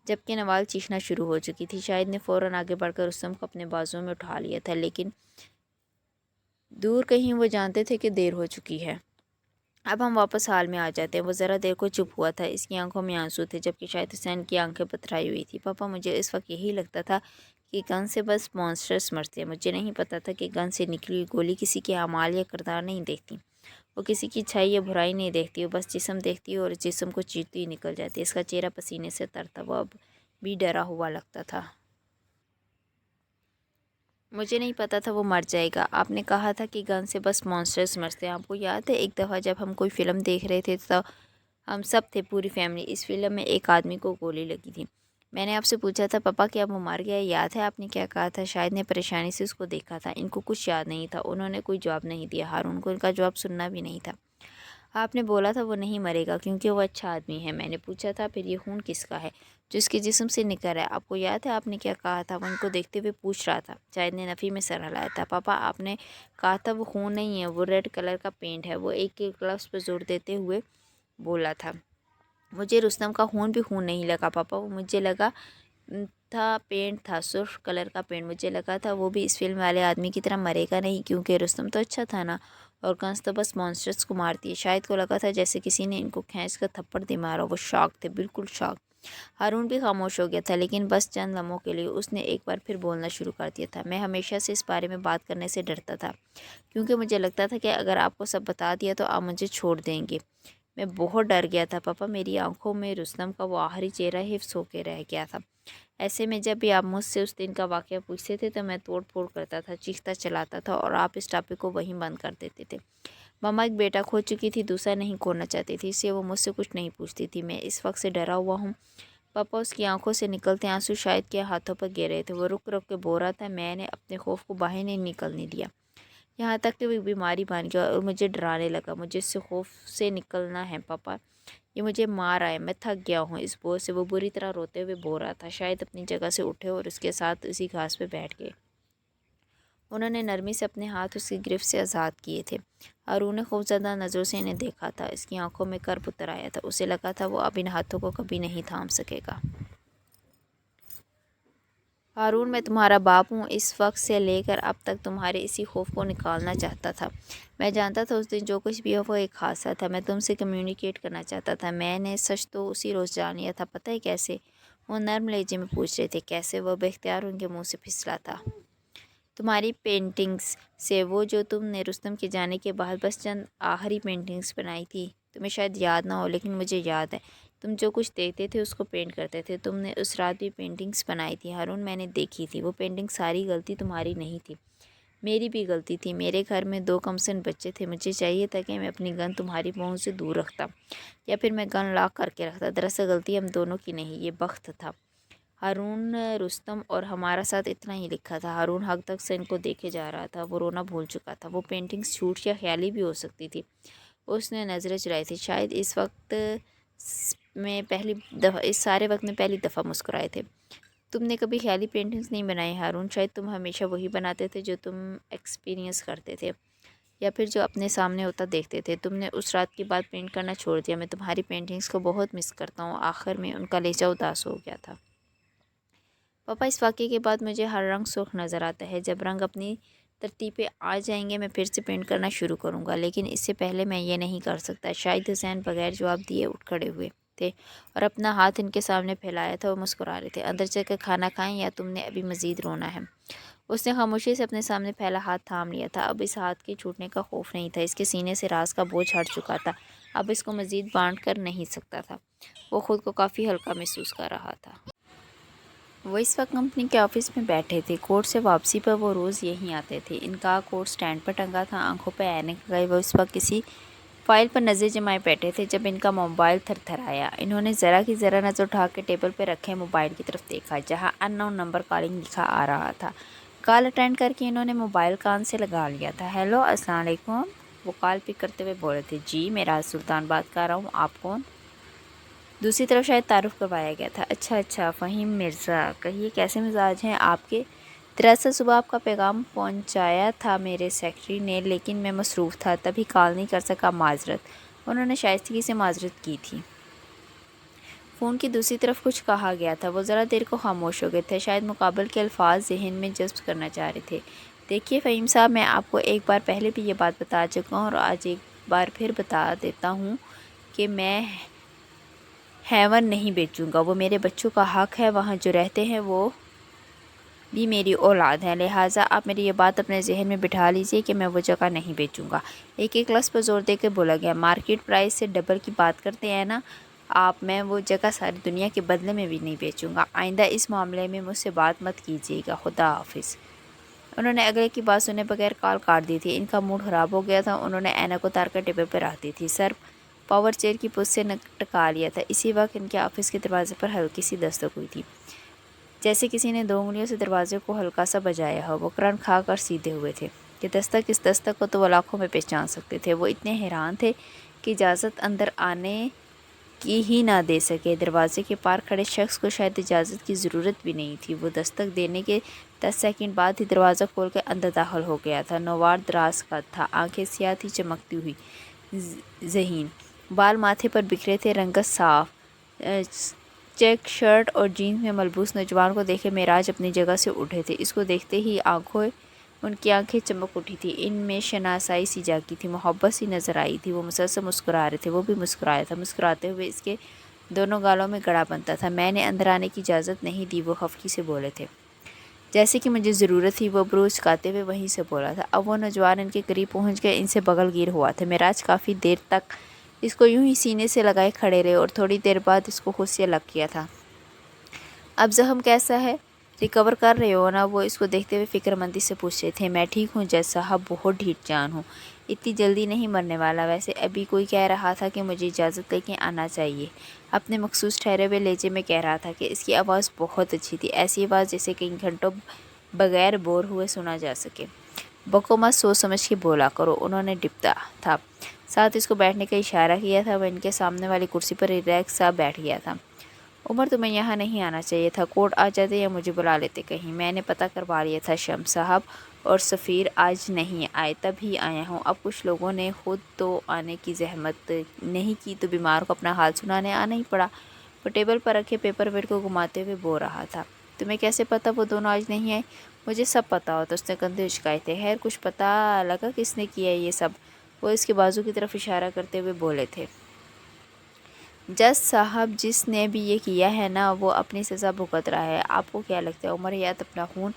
جبکہ نوال چیخنا شروع ہو چکی تھی۔ شاہد نے فوراً آگے بڑھ کر رستم کو اپنے بازوؤں میں اٹھا لیا تھا، لیکن دور کہیں وہ جانتے تھے کہ دیر ہو چکی ہے۔ اب ہم واپس حال میں آ جاتے ہیں۔ وہ ذرا دیر کو چپ ہوا تھا، اس کی آنکھوں میں آنسو تھے جبکہ شاہد حسین کی آنکھیں پتھرائی ہوئی تھی۔ پاپا، مجھے اس وقت یہی لگتا تھا کہ گن سے بس مونسٹرز مرتے ہیں، مجھے نہیں پتا تھا کہ گن سے نکلی ہوئی گولی کسی کے اعمال یا کردار نہیں دیکھتی، وہ کسی کی اچھائی یا برائی نہیں دیکھتی، وہ بس جسم دیکھتی ہے اور اس جسم کو چیرتی ہوئی نکل جاتی ہے۔ اس کا چہرہ پسینے سے تر تھا، وہ اب بھی ڈرا ہوا لگتا تھا۔ مجھے نہیں پتا تھا وہ مر جائے گا، آپ نے کہا تھا کہ گن سے بس مونسٹرز مرتے ہیں، آپ کو یاد ہے ایک دفعہ جب ہم کوئی فلم دیکھ رہے تھے تو ہم سب تھے، پوری فیملی، اس فلم میں ایک آدمی کو گولی لگی تھی، میں نے آپ سے پوچھا تھا پاپا کیا وہ مر گیا، یاد ہے آپ نے کیا کہا تھا؟ شاہد نے پریشانی سے اس کو دیکھا تھا۔ ان کو کچھ یاد نہیں تھا، انہوں نے کوئی جواب نہیں دیا۔ ہارون کو ان کا جواب سننا بھی نہیں تھا۔ آپ نے بولا تھا وہ نہیں مرے گا کیونکہ وہ اچھا آدمی ہے، میں نے پوچھا تھا پھر یہ خون کس کا ہے جو اس کے جسم سے نکل رہا ہے، آپ کو یاد ہے آپ نے کیا کہا تھا؟ وہ ان کو دیکھتے ہوئے پوچھ رہا تھا۔ شاہد نے نفی میں سر ہلایا تھا۔ پاپا، آپ نے کہا تھا وہ خون نہیں ہے، وہ ریڈ کلر کا پینٹ ہے، وہ ایک ایک لفظ پر زور دیتے ہوئے بولا تھا۔ مجھے رستم کا خون بھی خون نہیں لگا پاپا، وہ مجھے لگا تھا پینٹ تھا، سرخ کلر کا پینٹ، مجھے لگا تھا وہ بھی اس فلم والے آدمی کی طرح مرے گا نہیں کیونکہ رستم تو اچھا تھا نا، اور گنس تو بس مونسٹرز کو مارتی ہے۔ شاید کو لگا تھا جیسے کسی نے ان کو کھینچ کر تھپڑ دے مارا، وہ شاک تھے، بالکل شاک۔ ہارون بھی خاموش ہو گیا تھا لیکن بس چند لمحوں کے لیے۔ اس نے ایک بار پھر بولنا شروع کر دیا تھا۔ میں ہمیشہ سے اس بارے میں بات کرنے سے ڈرتا تھا کیونکہ مجھے لگتا تھا کہ اگر آپ کو سب بتا دیا تو آپ مجھے چھوڑ دیں گے، میں بہت ڈر گیا تھا پاپا، میری آنکھوں میں رستم کا وہ آخری چہرہ حفظ ہو کے رہ گیا تھا۔ ایسے میں جب بھی آپ مجھ سے اس دن کا واقعہ پوچھتے تھے تو میں توڑ پھوڑ کرتا تھا، چیختا چلاتا تھا اور آپ اس ٹاپک کو وہیں بند کر دیتے تھے۔ ماما ایک بیٹا کھو چکی تھی، دوسرا نہیں کھونا چاہتی تھی، اس لیے وہ مجھ سے کچھ نہیں پوچھتی تھی۔ میں اس وقت سے ڈرا ہوا ہوں پاپا۔ اس کی آنکھوں سے نکلتے آنسو شاید کے ہاتھوں پر گر رہے تھے، وہ رک رک کے بول رہا تھا۔ میں نے اپنے خوف کو باہر نہیں نکلنے دیا، یہاں تک کہ وہ بیماری بن گیا اور مجھے ڈرانے لگا۔ مجھے اس سے خوف سے نکلنا ہے پاپا، یہ مجھے مار رہا ہے، میں تھک گیا ہوں اس بوجھ سے۔ وہ بری طرح روتے ہوئے بول رہا تھا۔ شاید اپنی جگہ سے اٹھے اور اس کے ساتھ اسی گھاس پہ بیٹھ گئے۔ انہوں نے نرمی سے اپنے ہاتھ اس کی گرفت سے آزاد کیے تھے۔ ہارون نے خوفزدہ نظروں سے انہیں دیکھا تھا، اس کی آنکھوں میں کرب اتر آیا تھا، اسے لگا تھا وہ اب ان ہاتھوں کو کبھی نہیں تھام سکے گا۔ ہارون میں تمہارا باپ ہوں، اس وقت سے لے کر اب تک تمہارے اسی خوف کو نکالنا چاہتا تھا۔ میں جانتا تھا اس دن جو کچھ بھی ہو وہ ایک حادثہ تھا، میں تم سے کمیونیکیٹ کرنا چاہتا تھا۔ میں نے سچ تو اسی روز جان لیا تھا، پتہ ہے کیسے؟ وہ نرم لہجے میں پوچھ رہے تھے۔ کیسے؟ وہ بے اختیار ان کے منہ سے پھسلا تھا۔ تمہاری پینٹنگز سے، وہ جو تم نے رستم کے جانے کے بعد بس چند آخری پینٹنگز بنائی تھی۔ تمہیں شاید یاد نہ ہو لیکن مجھے یاد ہے، تم جو کچھ دیکھتے تھے اس کو پینٹ کرتے تھے۔ تم نے اس رات بھی پینٹنگز بنائی تھی ہارون، میں نے دیکھی تھی۔ وہ پینٹنگ ساری غلطی تمہاری نہیں تھی، میری بھی غلطی تھی۔ میرے گھر میں 2 کمسن بچے تھے، مجھے چاہیے تھا کہ میں اپنی گن تمہاری پہنچ سے دور رکھتا، یا پھر میں گن لاک کر کے رکھتا۔ دراصل غلطی ہم دونوں کی نہیں، یہ بخت تھا۔ ہارون، رستم اور ہمارا ساتھ اتنا ہی لکھا تھا۔ ہارون حق تک سے ان کو دیکھے جا رہا تھا، وہ رونا بھول چکا تھا۔ وہ پینٹنگز جھوٹ یا خیالی بھی ہو سکتی تھی، اس نے نظریں چرائی تھی۔ شاید اس سارے وقت میں پہلی دفعہ مسکرائے تھے۔ تم نے کبھی خیالی پینٹنگز نہیں بنائی ہارون، شاید تم ہمیشہ وہی بناتے تھے جو تم ایکسپیرینس کرتے تھے، یا پھر جو اپنے سامنے ہوتا دیکھتے تھے۔ تم نے اس رات کے بعد پینٹ کرنا چھوڑ دیا۔ میں تمہاری پینٹنگز کو بہت مس کرتا ہوں۔ آخر میں ان کا لہجہ اداس ہو گیا تھا۔ پاپا، اس واقعے کے بعد مجھے ہر رنگ سرخ نظر آتا ہے۔ جب رنگ اپنی ترتیب پہ آ جائیں گے میں پھر سے پینٹ کرنا شروع کروں گا، لیکن اس سے پہلے میں یہ نہیں کر سکتا۔ شاہد حسین بغیر جواب دیے اٹھ کھڑے ہوئے تھے اور اپنا ہاتھ ان کے سامنے پھیلایا تھا۔ وہ مسکرا رہے تھے۔ اندر چل کر کھانا کھائیں یا تم نے ابھی مزید رونا ہے؟ اس نے خاموشی سے اپنے سامنے پھیلا ہاتھ تھام لیا تھا۔ اب اس ہاتھ کے چھوٹنے کا خوف نہیں تھا، اس کے سینے سے راز کا بوجھ ہٹ چکا تھا، اب اس کو مزید بانٹ کر نہیں سکتا تھا۔ وہ خود کو کافی ہلکا محسوس کر رہا تھا۔ وہ اس وقت کمپنی کے آفس میں بیٹھے تھے۔ کورٹ سے واپسی پر وہ روز یہیں آتے تھے۔ ان کا کوٹ سٹینڈ پر ٹنگا تھا، آنکھوں پہ اینک لگائی وہ اس وقت کسی فائل پر نظر جمائے بیٹھے تھے جب ان کا موبائل تھر تھر آیا۔ انہوں نے ذرا کی ذرا نظر اٹھا کے ٹیبل پہ رکھے موبائل کی طرف دیکھا جہاں ان نون نمبر کالنگ لکھا آ رہا تھا۔ کال اٹینڈ کر کے انہوں نے موبائل کان سے لگا لیا تھا۔ ہیلو، السلام علیکم، وہ کال پک کرتے ہوئے بولے تھے۔ جی، میں راز سلطان بات کر رہا ہوں، آپ کون؟ دوسری طرف شاید تعارف کروایا گیا تھا۔ اچھا، فہیم مرزا، کہیے کیسے مزاج ہیں آپ کے؟ دراصل صبح آپ کا پیغام پہنچایا تھا میرے سیکرٹری نے، لیکن میں مصروف تھا تبھی کال نہیں کر سکا، معذرت۔ انہوں نے شائستگی سے معذرت کی تھی۔ فون کی دوسری طرف کچھ کہا گیا تھا۔ وہ ذرا دیر کو خاموش ہو گئے تھے، شاید مقابل کے الفاظ ذہن میں جذب کرنا چاہ رہے تھے۔ دیکھیے فہیم صاحب، میں آپ کو ایک بار پہلے بھی یہ بات بتا چکا ہوں اور آج ایک بار پھر بتا دیتا ہوں کہ میں حیوان نہیں بیچوں گا۔ وہ میرے بچوں کا حق ہے، وہاں جو رہتے ہیں وہ بھی میری اولاد ہے، لہٰذا آپ میری یہ بات اپنے ذہن میں بٹھا لیجئے کہ میں وہ جگہ نہیں بیچوں گا۔ ایک لفظ پر زور دے کے بولا گیا۔ مارکیٹ پرائس سے ڈبل کی بات کرتے ہیں نا آپ، میں وہ جگہ ساری دنیا کے بدلے میں بھی نہیں بیچوں گا۔ آئندہ اس معاملے میں مجھ سے بات مت کیجیے گا، خدا حافظ۔ انہوں نے اگلے کی بات سنے بغیر کال کاٹ دی تھی۔ ان کا موڈ خراب ہو گیا تھا۔ انہوں نے اینک اتار کر ٹیبل پر رکھ دی تھی، سر پاور چیئر کی پشت سے ٹکا لیا تھا۔ اسی وقت ان کے آفس کے دروازے پر ہلکی سی دستک ہوئی تھی، جیسے کسی نے 2 انگلیوں سے دروازے کو ہلکا سا بجایا ہو۔ وہ کرن کھا کر سیدھے ہوئے تھے کہ دستک، اس دستک کو تو وہ لاکھوں میں پہچان سکتے تھے۔ وہ اتنے حیران تھے کہ اجازت اندر آنے کی ہی نہ دے سکے۔ دروازے کے پار کھڑے شخص کو شاید اجازت کی ضرورت بھی نہیں تھی۔ وہ دستک دینے کے 10 سیکنڈ بعد ہی دروازہ کھول کر اندر داخل ہو گیا تھا۔ نوار دراز قد تھا، آنکھیں سیاہ تھی چمکتی ہوئی، ذہین، بال ماتھے پر بکھرے تھے، رنگت صاف، چیک شرٹ اور جینز میں ملبوس نوجوان کو دیکھے معراج اپنی جگہ سے اٹھے تھے۔ اس کو دیکھتے ہی ان کی آنکھیں چمک اٹھی تھیں، ان میں شناسائی سی جاگی تھی، محبت سی نظر آئی تھی۔ وہ مسلسل مسکرا رہے تھے، وہ بھی مسکرایا تھا۔ مسکراتے ہوئے اس کے دونوں گالوں میں گڑا بنتا تھا۔ میں نے اندر آنے کی اجازت نہیں دی، وہ خفگی سے بولے تھے، جیسے کہ مجھے ضرورت تھی۔ وہ ابرو اچکاتے ہوئے وہیں سے بولا تھا۔ اب وہ نوجوان ان کے قریب پہنچ گئے، ان سے بغل گیر ہوا تھا۔ معراج کافی دیر تک اس کو یوں ہی سینے سے لگائے کھڑے رہے اور تھوڑی دیر بعد اس کو خود سے الگ کیا تھا۔ اب زخم کیسا ہے؟ ریکور کر رہے ہو نا؟ وہ اس کو دیکھتے ہوئے فکر مندی سے پوچھ رہے تھے۔ میں ٹھیک ہوں جج صاحب، بہت ڈھیٹ جان ہوں، اتنی جلدی نہیں مرنے والا۔ ویسے ابھی کوئی کہہ رہا تھا کہ مجھے اجازت لے کے آنا چاہیے، اپنے مخصوص ٹھہرے ہوئے لہجے میں کہہ رہا تھا کہ اس کی آواز بہت اچھی تھی، ایسی آواز جسے کئی گھنٹوں بغیر بور ہوئے سنا جا سکے۔ بکو مت، سوچ سمجھ کے بولا کرو۔ انہوں نے ڈپٹا تھا، ساتھ اس کو بیٹھنے کا اشارہ کیا تھا۔ وہ ان کے سامنے والی کرسی پر ریلیکس سا بیٹھ گیا تھا۔ عمر، تمہیں یہاں نہیں آنا چاہیے تھا، کورٹ آ جاتے یا مجھے بلا لیتے کہیں۔ میں نے پتہ کروا لیا تھا شمس صاحب، اور سفیر آج نہیں آئے، تب ہی آیا ہوں۔ اب کچھ لوگوں نے خود تو آنے کی زحمت نہیں کی تو بیمار کو اپنا حال سنانے آنا ہی پڑا۔ وہ ٹیبل پر رکھے پیپر ویٹ کو گھماتے ہوئے بول رہا تھا۔ تمہیں کیسے پتہ وہ دونوں آج نہیں آئے؟ مجھے سب پتہ ہوتا، اس نے کندھے اچکائے تھے۔ خیر کچھ پتہ لگا کس نے کیا یہ سب؟ وہ اس کے بازو کی طرف اشارہ کرتے ہوئے بولے تھے۔ جج صاحب، جس نے بھی یہ کیا ہے نا وہ اپنی سزا بھگت رہا ہے۔ آپ کو کیا لگتا ہے عمر حیات اپنا خون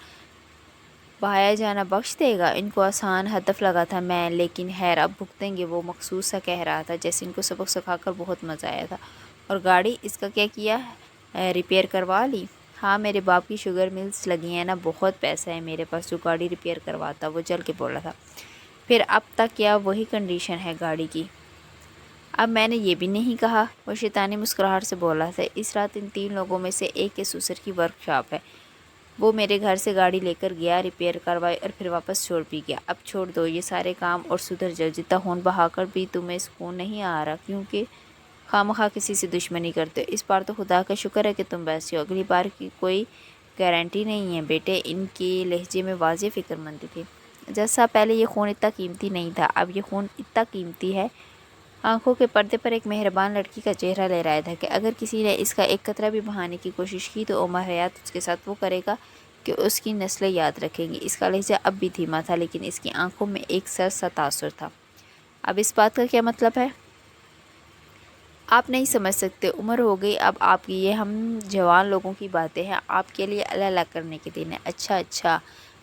بہایا جانا بخش دے گا؟ ان کو آسان ہدف لگا تھا میں، لیکن خیر اب بھگتیں گے۔ وہ مخصوص سا کہہ رہا تھا جیسے ان کو سبق سکھا کر بہت مزہ آیا تھا۔ اور گاڑی اس کا کیا کیا؟ ریپیئر کروا لی؟ ہاں، میرے باپ کی شوگر ملز لگی ہیں نا، بہت پیسہ ہے میرے پاس جو گاڑی ریپیئر کرواتا، وہ چل کے بولا تھا۔ پھر اب تک کیا وہی کنڈیشن ہے گاڑی کی؟ اب میں نے یہ بھی نہیں کہا، وہ شیطانی مسکراہٹ سے بولا تھا۔ اس رات ان 3 لوگوں میں سے ایک کے سسر کی ورک شاپ ہے، وہ میرے گھر سے گاڑی لے کر گیا، ریپیئر کروائی اور پھر واپس چھوڑ بھی گیا۔ اب چھوڑ دو یہ سارے کام اور سدھر جاؤ۔ جتنا خون بہا کر بھی تمہیں سکون نہیں آ رہا، کیونکہ خواہ کسی سے دشمنی کرتے ہو۔ اس بار تو خدا کا شکر ہے کہ تم بچے ہو، اگلی بار کی کوئی گارنٹی نہیں ہے بیٹے۔ ان کے لہجے میں واضح فکر مندی تھی۔ جج صاحب، پہلے یہ خون اتنا قیمتی نہیں تھا، اب یہ خون اتنا قیمتی ہے۔ آنکھوں کے پردے پر ایک مہربان لڑکی کا چہرہ لے رہا تھا کہ اگر کسی نے اس کا ایک قطرہ بھی بہانے کی کوشش کی تو عمر حیات اس کے ساتھ وہ کرے گا کہ اس کی نسلیں یاد رکھیں گی۔ اس کا لہجہ اب بھی دھیما تھا، لیکن اس کی آنکھوں میں ایک سرد سا تاثر تھا۔ اب اس بات کا کیا مطلب ہے؟ آپ نہیں سمجھ سکتے، عمر ہو گئی اب آپ کی، یہ ہم جوان لوگوں کی باتیں ہیں، آپ کے لیے اللہ اللہ کرنے کے دن ہے۔ اچھا،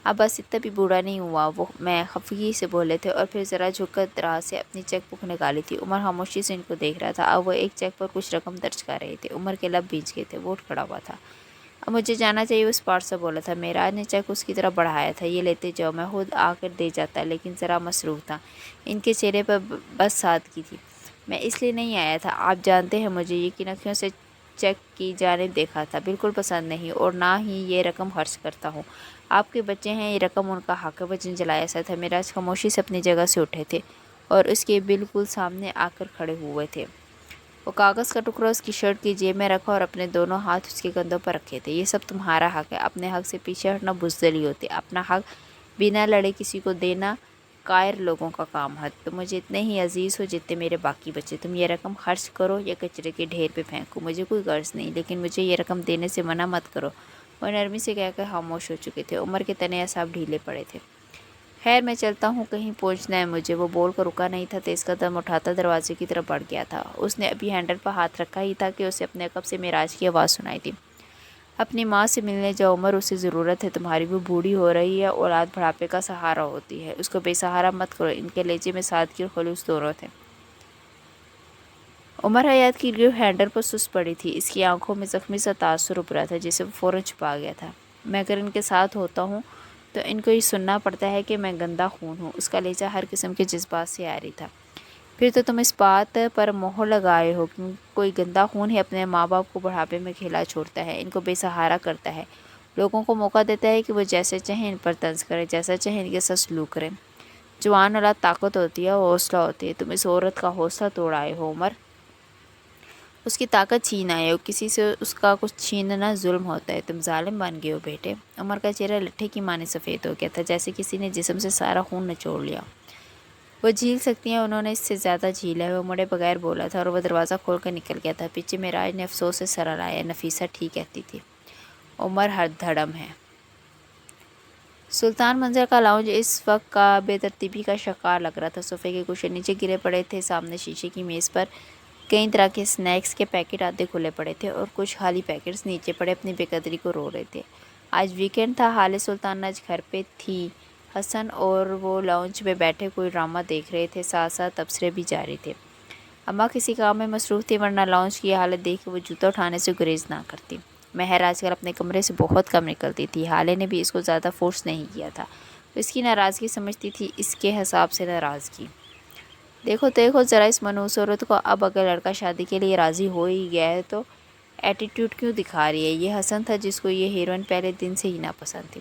اب بس اتنا بھی بوڑھا نہیں ہوا وہ، میں خفگی سے بولے تھے اور پھر ذرا جھک کر دراز سے اپنی چیک بک نکالی تھی۔ عمر خاموشی سے ان کو دیکھ رہا تھا۔ اب وہ ایک چیک پر کچھ رقم درج کر رہے تھے۔ عمر کے لب بھیج گئے تھے، وہ اٹھ کھڑا ہوا تھا۔ اب مجھے جانا چاہیے، اس پارٹ سے بولا تھا۔ معراج نے چیک اس کی طرف بڑھایا تھا۔ یہ لیتے جاؤ، میں خود آ کر دے جاتا، لیکن ذرا مصروف تھا۔ ان کے چہرے پر بس سادگی تھی۔ میں اس لیے نہیں آیا تھا، آپ جانتے ہیں مجھے یقین اکھیوں سے چیک کی جانب دیکھا تھا، بالکل پسند نہیں، اور نہ ہی یہ رقم خرچ کرتا ہوں۔ آپ کے بچے ہیں، یہ رقم ان کا حق ہے۔ وہ جھنجھلایا سا تھا۔ معراج خاموشی سے اپنی جگہ سے اٹھے تھے اور اس کے بالکل سامنے آ کر کھڑے ہوئے تھے۔ وہ کاغذ کا ٹکڑا اس کی شرٹ کی جیب میں رکھا اور اپنے دونوں ہاتھ اس کے کندھوں پر رکھے تھے۔ یہ سب تمہارا حق ہے، اپنے حق سے پیچھے ہٹنا بزدلی ہوتی ہے، اپنا حق بنا لڑے کسی کو دینا قائر لوگوں کا کام ہے۔ تم مجھے اتنے ہی عزیز ہو جتنے میرے باقی بچے۔ تم یہ رقم خرچ کرو یا کچرے کے ڈھیر پہ پھینکو، مجھے کوئی غرض نہیں، لیکن مجھے یہ رقم دینے سے منع مت کرو۔ وہ نرمی سے کہہ کر خاموش ہو چکے تھے۔ عمر کے تنے اعصاب ڈھیلے پڑے تھے۔ خیر میں چلتا ہوں، کہیں پہنچنا ہے مجھے، وہ بول کر رکا نہیں تھا، تیز قدم اٹھاتا دروازے کی طرف بڑھ گیا تھا۔ اس نے ابھی ہینڈل پر ہاتھ رکھا ہی تھا کہ اسے اپنے عقب سے معراج کی آواز سنائی دی۔ اپنی ماں سے ملنے جاؤ عمر، اسے ضرورت ہے تمہاری، وہ بوڑھی ہو رہی ہے، اولاد بڑھاپے کا سہارا ہوتی ہے، اس کو بے سہارا مت کرو۔ ان کے لہجے میں سادگی اور خلوص دونوں تھے۔ عمر حیات کی گریو ہینڈل پر سست پڑی تھی، اس کی آنکھوں میں زخمی سا تاثر ابھرا تھا جسے وہ فوراً چھپا گیا تھا۔ میں اگر ان کے ساتھ ہوتا ہوں تو ان کو یہ سننا پڑتا ہے کہ میں گندا خون ہوں۔ اس کا لہجہ ہر قسم کے جذبات سے عاری تھا۔ پھر تو تم اس بات پر مہر لگائے ہو کہ کوئی گندا خون ہی اپنے ماں باپ کو بڑھاپے میں کھیلا چھوڑتا ہے، ان کو بے سہارا کرتا ہے، لوگوں کو موقع دیتا ہے کہ وہ جیسے چاہیں ان پر طنز کریں، جیسا چاہیں ان کے ساتھ سلوک کریں۔ جوان اولاد طاقت ہوتی ہے، حوصلہ ہوتی ہے، تم اس عورت کا حوصلہ توڑ آئے ہو عمر، اس کی طاقت چھین آئے ہو، کسی سے اس کا کچھ چھیننا ظلم ہوتا ہے، تم ظالم بن گئے ہو بیٹے۔ عمر کا چہرہ لٹھے کی مانے سفید ہو گیا تھا، جیسے کسی نے جسم سے سارا خون نچوڑ لیا۔ وہ جھیل سکتی ہیں، انہوں نے اس سے زیادہ جھیلا ہے، وہ مڑے بغیر بولا تھا اور وہ دروازہ کھول کر نکل گیا تھا۔ پیچھے معراج نے افسوس سے سر ہلایا۔ نفیسہ ٹھیک کہتی تھی، عمر ہر دھڑم ہے۔ سلطان منظر کا لاؤنج اس وقت کا بے ترتیبی کا شکار لگ رہا تھا۔ صوفے کے کشن نیچے گرے پڑے تھے، سامنے شیشے کی میز پر کئی طرح کے سنیکس کے پیکٹ آدھے کھلے پڑے تھے اور کچھ خالی پیکٹس نیچے پڑے اپنی بے قدری کو رو رہے تھے۔ آج ویکینڈ تھا، حالِ سلطانہ آج گھر پہ تھی۔ حسن اور وہ لاؤنج میں بیٹھے کوئی ڈرامہ دیکھ رہے تھے، ساتھ ساتھ تبصرے بھی جاری تھے۔ اماں کسی کام میں مصروف تھی، ورنہ لاؤنج کی یہ حالت دیکھ کے وہ جوتا اٹھانے سے گریز نہ کرتی۔ مہر آج کل اپنے کمرے سے بہت کم نکلتی تھی، حالے نے بھی اس کو زیادہ فورس نہیں کیا تھا، وہ اس کی ناراضگی سمجھتی تھی، اس کے حساب سے ناراضگی۔ دیکھو ذرا اس منحوس عورت کو، اب اگر لڑکا شادی کے لیے راضی ہو ہی گیا ہے تو ایٹیٹیوڈ کیوں دکھا رہی ہے؟ یہ حسن تھا جس کو یہ ہیروئن پہلے دن سے ہی ناپسند تھی۔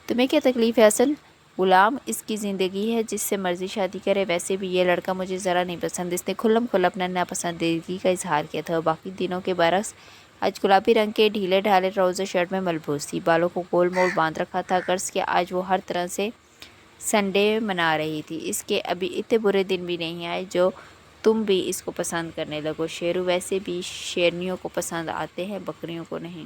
تمہیں کیا تکلیف ہے حسن؟ غلام اس کی زندگی ہے، جس سے مرضی شادی کرے، ویسے بھی یہ لڑکا مجھے ذرا نہیں پسند۔ اس نے کھلم کھلا اپنا ناپسندیدگی کا اظہار کیا تھا۔ باقی دنوں کے برعکس آج گلابی رنگ کے ڈھیلے ڈھالے ٹراؤزر شرٹ میں ملبوس تھی، بالوں کو گول مول باندھ رکھا تھا، غرض کہ آج وہ ہر طرح سے سنڈے منا رہی تھی۔ اس کے ابھی اتنے برے دن بھی نہیں آئے جو تم بھی اس کو پسند کرنے لگو۔ شیرو ویسے بھی شیرنیوں کو پسند آتے ہیں، بکریوں کو نہیں۔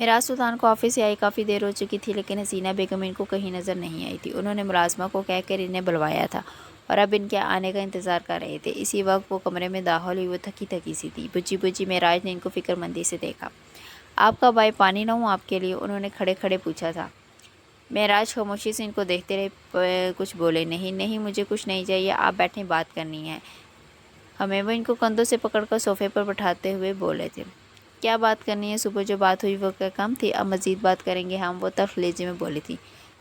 معراج سلطان کو آفس سے آئی کافی دیر ہو چکی تھی، لیکن حسینہ بیگم ان کو کہیں نظر نہیں آئی تھی۔ انہوں نے ملازمہ کو کہہ کر انہیں بلوایا تھا اور اب ان کے آنے کا انتظار کر رہے تھے۔ اسی وقت وہ کمرے میں داخل ہوئی۔ وہ تھکی تھکی سی تھی۔ بجی بجی معراج نے ان کو فکر مندی سے دیکھا۔ آپ کا بھائی پانی نہ ہوں آپ کے لیے؟ انہوں نے کھڑے کھڑے پوچھا تھا۔ معراج خاموشی سے ان کو دیکھتے رہے، کچھ بولے نہیں۔ نہیں مجھے کچھ نہیں چاہیے، آپ بیٹھیں، بات کرنی ہے ہمیں۔ وہ ان کو کندھوں سے پکڑ کر صوفے پر بٹھاتے ہوئے بولے تھے۔ کیا بات کرنی ہے؟ صبح جو بات ہوئی وہ کیا کم تھی؟ اب مزید بات کریں گے ہم، وہ تلخ لہجے میں بولی تھی۔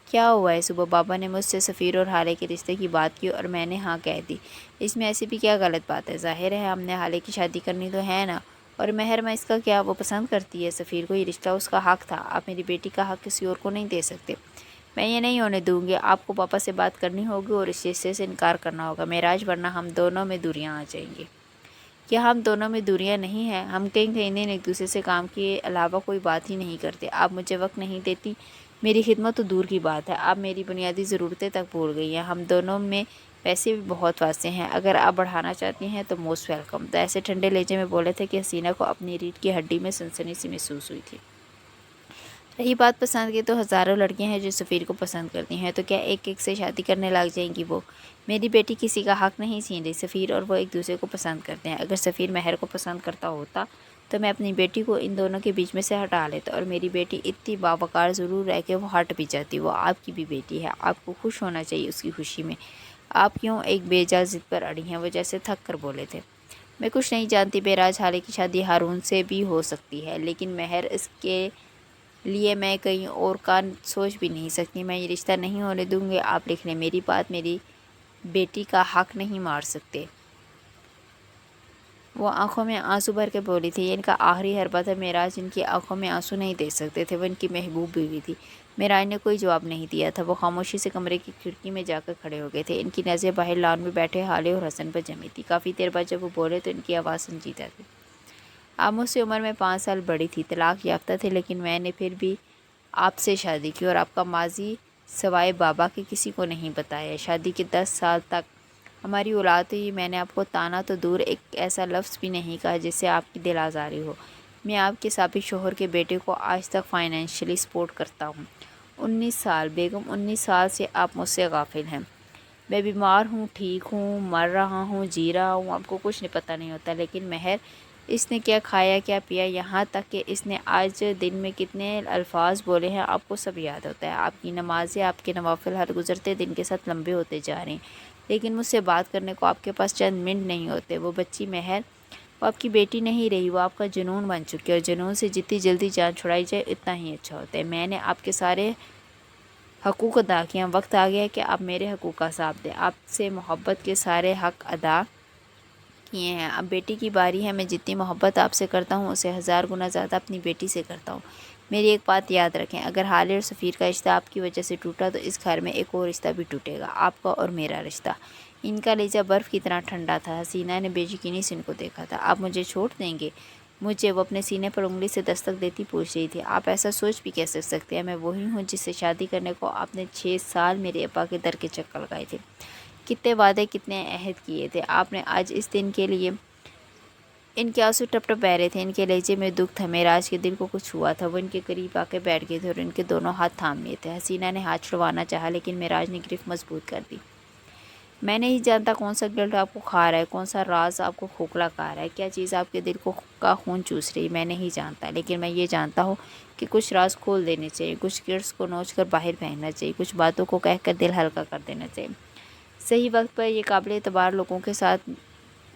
کیا ہوا ہے؟ صبح بابا نے مجھ سے سفیر اور حالے کے رشتے کی بات کی اور میں نے ہاں کہہ دی۔ اس میں ایسی بھی کیا غلط بات ہے؟ ظاہر ہے ہم نے حالے کی شادی کرنی تو ہے نا، اور مہر میں اس کا کیا؟ وہ پسند کرتی ہے سفیر کو، یہ رشتہ اس کا حق تھا۔ آپ میری بیٹی کا حق کسی اور کو نہیں دے سکتے۔ میں یہ نہیں ہونے دوں گی۔ آپ کو پاپا سے بات کرنی ہوگی اور اس رشتے سے انکار کرنا ہوگا معراج، ورنہ ہم دونوں میں دوریاں آ جائیں گی۔ کیا ہم دونوں میں دوریاں نہیں ہیں؟ ہم کئی دن ایک دوسرے سے کام کے علاوہ کوئی بات ہی نہیں کرتے۔ آپ مجھے وقت نہیں دیتی، میری خدمت تو دور کی بات ہے، آپ میری بنیادی ضرورتیں تک بھول گئی ہیں۔ ہم دونوں میں پیسے بھی بہت واسطے ہیں، اگر آپ بڑھانا چاہتی ہیں تو موسٹ ویلکم۔ تو ایسے ٹھنڈے لہجے میں بولے تھے کہ حسینہ کو اپنی ریڑھ کی ہڈی میں سنسنی سی محسوس ہوئی تھی۔ رہی بات پسند کی، تو ہزاروں لڑکیاں ہیں جو سفیر کو پسند کرتی ہیں، تو کیا ایک ایک سے شادی کرنے لگ جائیں گی وہ؟ میری بیٹی کسی کا حق نہیں چھین رہی۔ سفیر اور وہ ایک دوسرے کو پسند کرتے ہیں۔ اگر سفیر مہر کو پسند کرتا ہوتا تو میں اپنی بیٹی کو ان دونوں کے بیچ میں سے ہٹا لیتا، اور میری بیٹی اتنی باوقار ضرور ہے کہ وہ ہٹ بھی جاتی۔ وہ آپ کی بھی بیٹی ہے، آپ کو خوش ہونا چاہیے اس کی خوشی میں۔ آپ کیوں ایک بے جا ضد پر اڑی ہیں؟ وہ جیسے تھک کر بولے تھے۔ میں کچھ نہیں جانتی معراج، حالے کی شادی ہارون سے بھی ہو سکتی ہے، لیکن مہر اس کے لیے میں کہیں اور کا سوچ بھی نہیں سکتی۔ میں یہ رشتہ نہیں ہونے دوں گی۔ آپ لکھ لیں، میری بات میری بیٹی کا حق نہیں مار سکتے۔ وہ آنکھوں میں آنسو بھر کے بولی تھی۔ یہ ان کا آخری حربہ تھا۔ معراج ان کی آنکھوں میں آنسو نہیں دیکھ سکتے تھے، وہ ان کی محبوب بیوی تھی۔ معراج نے کوئی جواب نہیں دیا تھا۔ وہ خاموشی سے کمرے کی کھڑکی میں جا کر کھڑے ہو گئے تھے۔ ان کی نظریں باہر لان میں بیٹھے حالے اور حسن پر جمی تھی۔ کافی دیر بعد جب وہ بولے تو ان کی آواز سنجیدہ تھی۔ آپ مجھ سے عمر میں 5 سال بڑی تھی، طلاق یافتہ تھے، لیکن میں نے پھر بھی آپ سے شادی کی اور آپ کا ماضی سوائے بابا کے کسی کو نہیں بتایا۔ شادی کے 10 سال تک ہماری اولاد ہوئی، میں نے آپ کو تانا تو دور ایک ایسا لفظ بھی نہیں کہا جس سے آپ کی دل آزاری ہو۔ میں آپ کے سابق شوہر کے بیٹے کو آج تک فائنینشلی سپورٹ کرتا ہوں۔ 19 سال بیگم، 19 سال سے آپ مجھ سے غافل ہیں۔ میں بیمار ہوں، ٹھیک ہوں، مر رہا ہوں، جی رہا ہوں، آپ کو کچھ پتہ نہیں ہوتا۔ لیکن مہر، اس نے کیا کھایا کیا پیا، یہاں تک کہ اس نے آج دن میں کتنے الفاظ بولے ہیں آپ کو سب یاد ہوتا ہے۔ آپ کی نمازیں، آپ کے نوافل ہر گزرتے دن کے ساتھ لمبے ہوتے جا رہے ہیں، لیکن مجھ سے بات کرنے کو آپ کے پاس چند منٹ نہیں ہوتے۔ وہ بچی مہر، وہ آپ کی بیٹی نہیں رہی، وہ آپ کا جنون بن چکی ہے، اور جنون سے جتنی جلدی جان چھڑائی جائے اتنا ہی اچھا ہوتا ہے۔ میں نے آپ کے سارے حقوق ادا کیے ہیں، وقت آ گیا ہے کہ آپ میرے حقوق کا حساب دیں۔ آپ سے محبت کے سارے حق ادا کیے ہیں، اب بیٹی کی باری ہے۔ میں جتنی محبت آپ سے کرتا ہوں اسے 1000 گنا زیادہ اپنی بیٹی سے کرتا ہوں۔ میری ایک بات یاد رکھیں، اگر حالے اور سفیر کا رشتہ آپ کی وجہ سے ٹوٹا تو اس گھر میں ایک اور رشتہ بھی ٹوٹے گا، آپ کا اور میرا رشتہ۔ ان کا لہجہ برف کی طرح ٹھنڈا تھا۔ حسینہ نے بے یقینی سے ان کو دیکھا تھا۔ آپ مجھے چھوڑ دیں گے؟ مجھے، وہ اپنے سینے پر انگلی سے دستک دیتی پوچھ رہی تھی۔ آپ ایسا سوچ بھی کیسے سکتے ہیں؟ میں وہی ہوں جس سے شادی کرنے کو آپ نے 6 سال میرے ابا کے در کے چکر لگائے تھے، کتنے وعدے، کتنے عہد کیے تھے آپ نے آج اس دن کے لیے۔ ان کے آنسو ٹپ ٹپ بہ رہے تھے، ان کے لہجے میں دکھ تھا۔ معراج کے دل کو کچھ ہوا تھا، وہ ان کے قریب آ کے بیٹھ گئے تھے اور ان کے دونوں ہاتھ تھام لیے تھے۔ حسینہ نے ہاتھ چھڑوانا چاہا، لیکن معراج نے گرفت مضبوط کر دی۔ میں نہیں جانتا کون سا گلٹ آپ کو کھا رہا ہے، کون سا راز آپ کو کھوکھلا کھا رہا ہے، کیا چیز آپ کے دل کا خون چوس رہی ہے، میں نہیں جانتا، لیکن میں یہ جانتا ہوں کہ کچھ راز کھول دینے چاہیے، کچھ گرس کو نوچ کر باہر پھینکنا چاہیے، کچھ باتوں کو کہہ کر دل ہلکا کر دینا چاہیے صحیح وقت پر۔ یہ قابل اعتبار لوگوں کے ساتھ